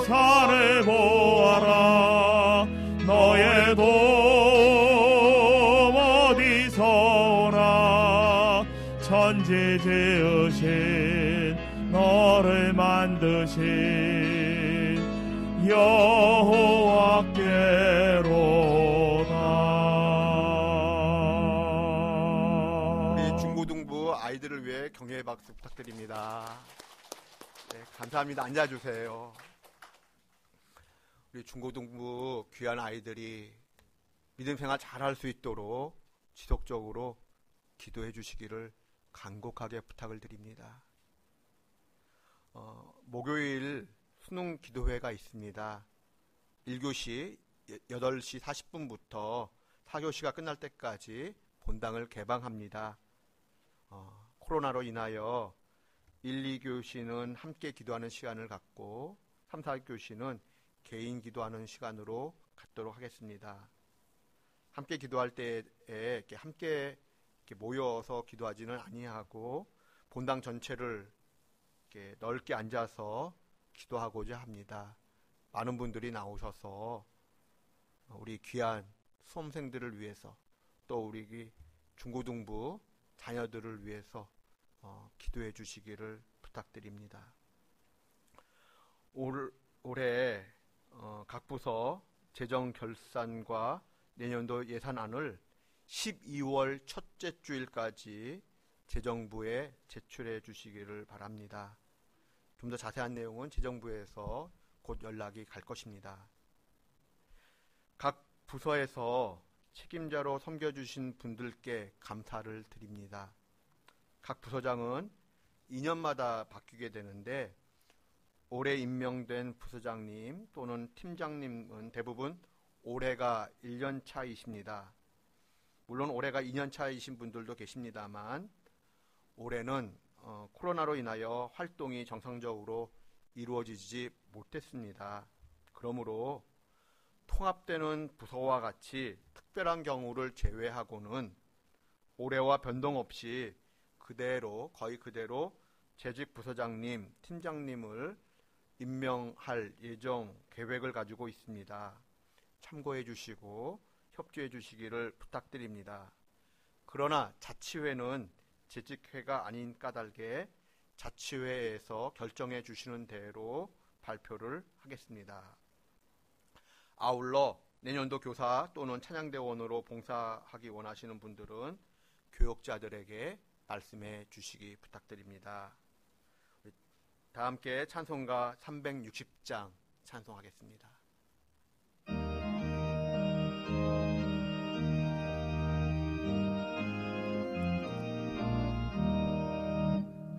산을 보아라. 너의 도움 어디서 오나. 천지 지으신 너를 만드신 여호와께로다. 우리 중고등부 아이들을 위해 격려의 박수 부탁드립니다. 네, 감사합니다. 앉아주세요. 우리 중고등부 귀한 아이들이 믿음 생활 잘할 수 있도록 지속적으로 기도해 주시기를 간곡하게 부탁을 드립니다. 목요일 수능 기도회가 있습니다. 1교시 8시 40분부터 4교시가 끝날 때까지 본당을 개방합니다. 코로나로 인하여 1, 2교시는 함께 기도하는 시간을 갖고 3, 4교시는 개인 기도하는 시간으로 갖도록 하겠습니다. 함께 기도할 때에 함께 모여서 기도하지는 아니하고 본당 전체를 이렇게 넓게 앉아서 기도하고자 합니다. 많은 분들이 나오셔서 우리 귀한 수험생들을 위해서 또 우리 중고등부 자녀들을 위해서 기도해 주시기를 부탁드립니다. 올해 각 부서 재정 결산과 내년도 예산안을 12월 첫째 주일까지 재정부에 제출해 주시기를 바랍니다. 좀 더 자세한 내용은 재정부에서 곧 연락이 갈 것입니다. 각 부서에서 책임자로 섬겨주신 분들께 감사를 드립니다. 각 부서장은 2년마다 바뀌게 되는데 올해 임명된 부서장님 또는 팀장님은 대부분 올해가 1년 차이십니다. 물론 올해가 2년 차이신 분들도 계십니다만 올해는 코로나로 인하여 활동이 정상적으로 이루어지지 못했습니다. 그러므로 통합되는 부서와 같이 특별한 경우를 제외하고는 올해와 변동 없이 거의 그대로 재직 부서장님, 팀장님을 임명할 예정 계획을 가지고 있습니다. 참고해 주시고 협조해 주시기를 부탁드립니다. 그러나 자치회는 재직회가 아닌 까닭에 자치회에서 결정해 주시는 대로 발표를 하겠습니다. 아울러 내년도 교사 또는 찬양대원으로 봉사하기 원하시는 분들은 교역자들에게 말씀해 주시기 부탁드립니다. 다 함께 찬송가 360장 찬송하겠습니다.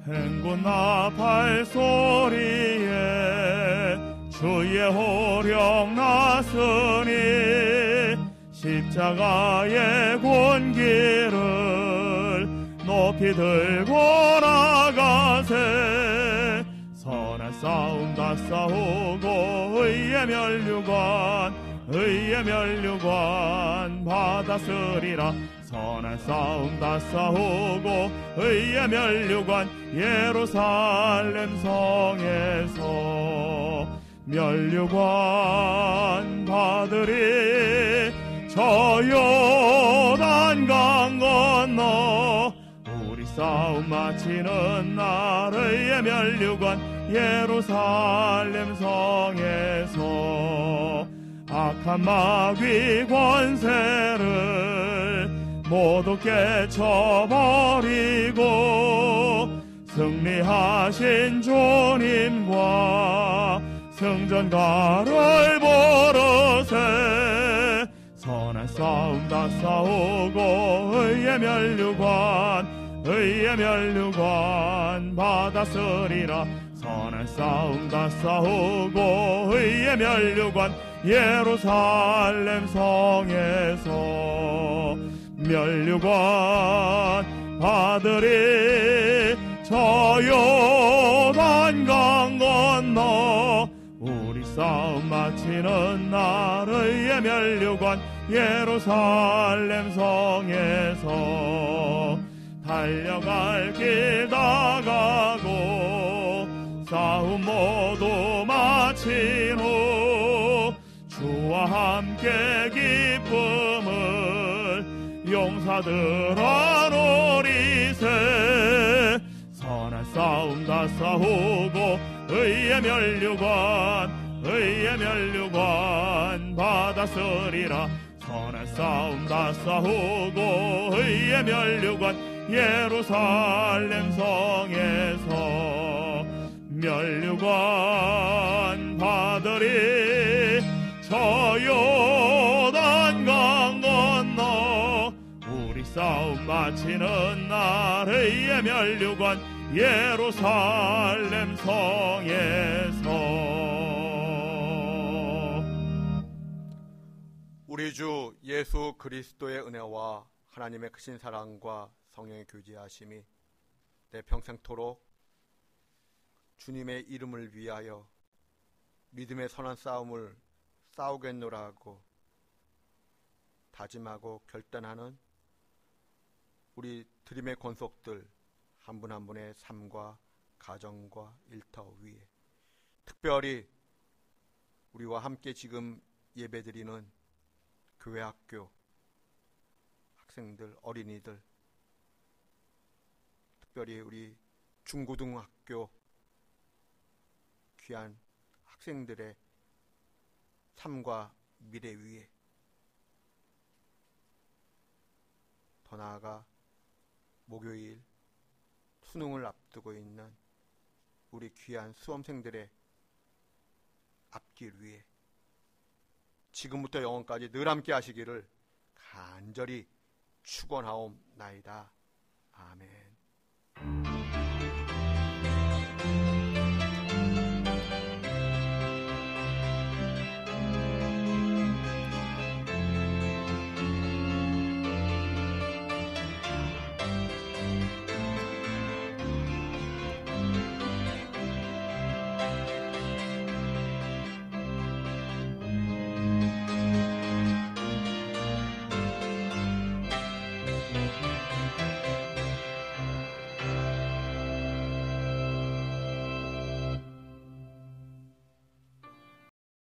행군나 발소리에 주의 호령 났으니 십자가의 권기를 길들고 나가세. 선한 싸움 다 싸우고 의의 면류관 받았으리라. 선한 싸움 다 싸우고 의의 면류관 예루살렘 성에서 면류관 받으리. 저 요단강 건너 우리 싸움 마치는 날 의의 면류관 예루살렘 성에서 악한 마귀 권세를 모두 깨쳐버리고 승리하신 주님과 승전가를 부르세. 선한 싸움 다 싸우고 의의 면류관 받았으리라. 선한 싸움 다 싸우고 의의 면류관 예루살렘 성에서 면류관 받으리. 저 요단강 건너 우리 싸움 마치는 날 의의 면류관 예루살렘 성에서 달려갈 길 다 가고 싸움 모두 마친 후 주와 함께 기쁨을 용사들아 누리세. 선한 싸움 다 싸우고 의의 면류관 받았으리라. 선한 싸움 다 싸우고 의의 면류관 예루살렘 성에서 면류관 받으리. 저 요단강 건너 우리 싸움 마치는 날 의의 면류관 예루살렘 성에서. 우리 주 예수 그리스도의 은혜와 하나님의 크신 사랑과 성령의 교제하심이 내 평생토록 주님의 이름을 위하여 믿음의 선한 싸움을 싸우겠노라 하고 다짐하고 결단하는 우리 드림의 권속들 한 분 한 분의 삶과 가정과 일터 위에, 특별히 우리와 함께 지금 예배드리는 교회 학교 학생들, 어린이들, 특별히 우리 중고등학교 귀한 학생들의 삶과 미래 위에, 더 나아가 목요일 수능을 앞두고 있는 우리 귀한 수험생들의 앞길 위에 지금부터 영원까지 늘 함께 하시기를 간절히 축원하옵나이다. 아멘.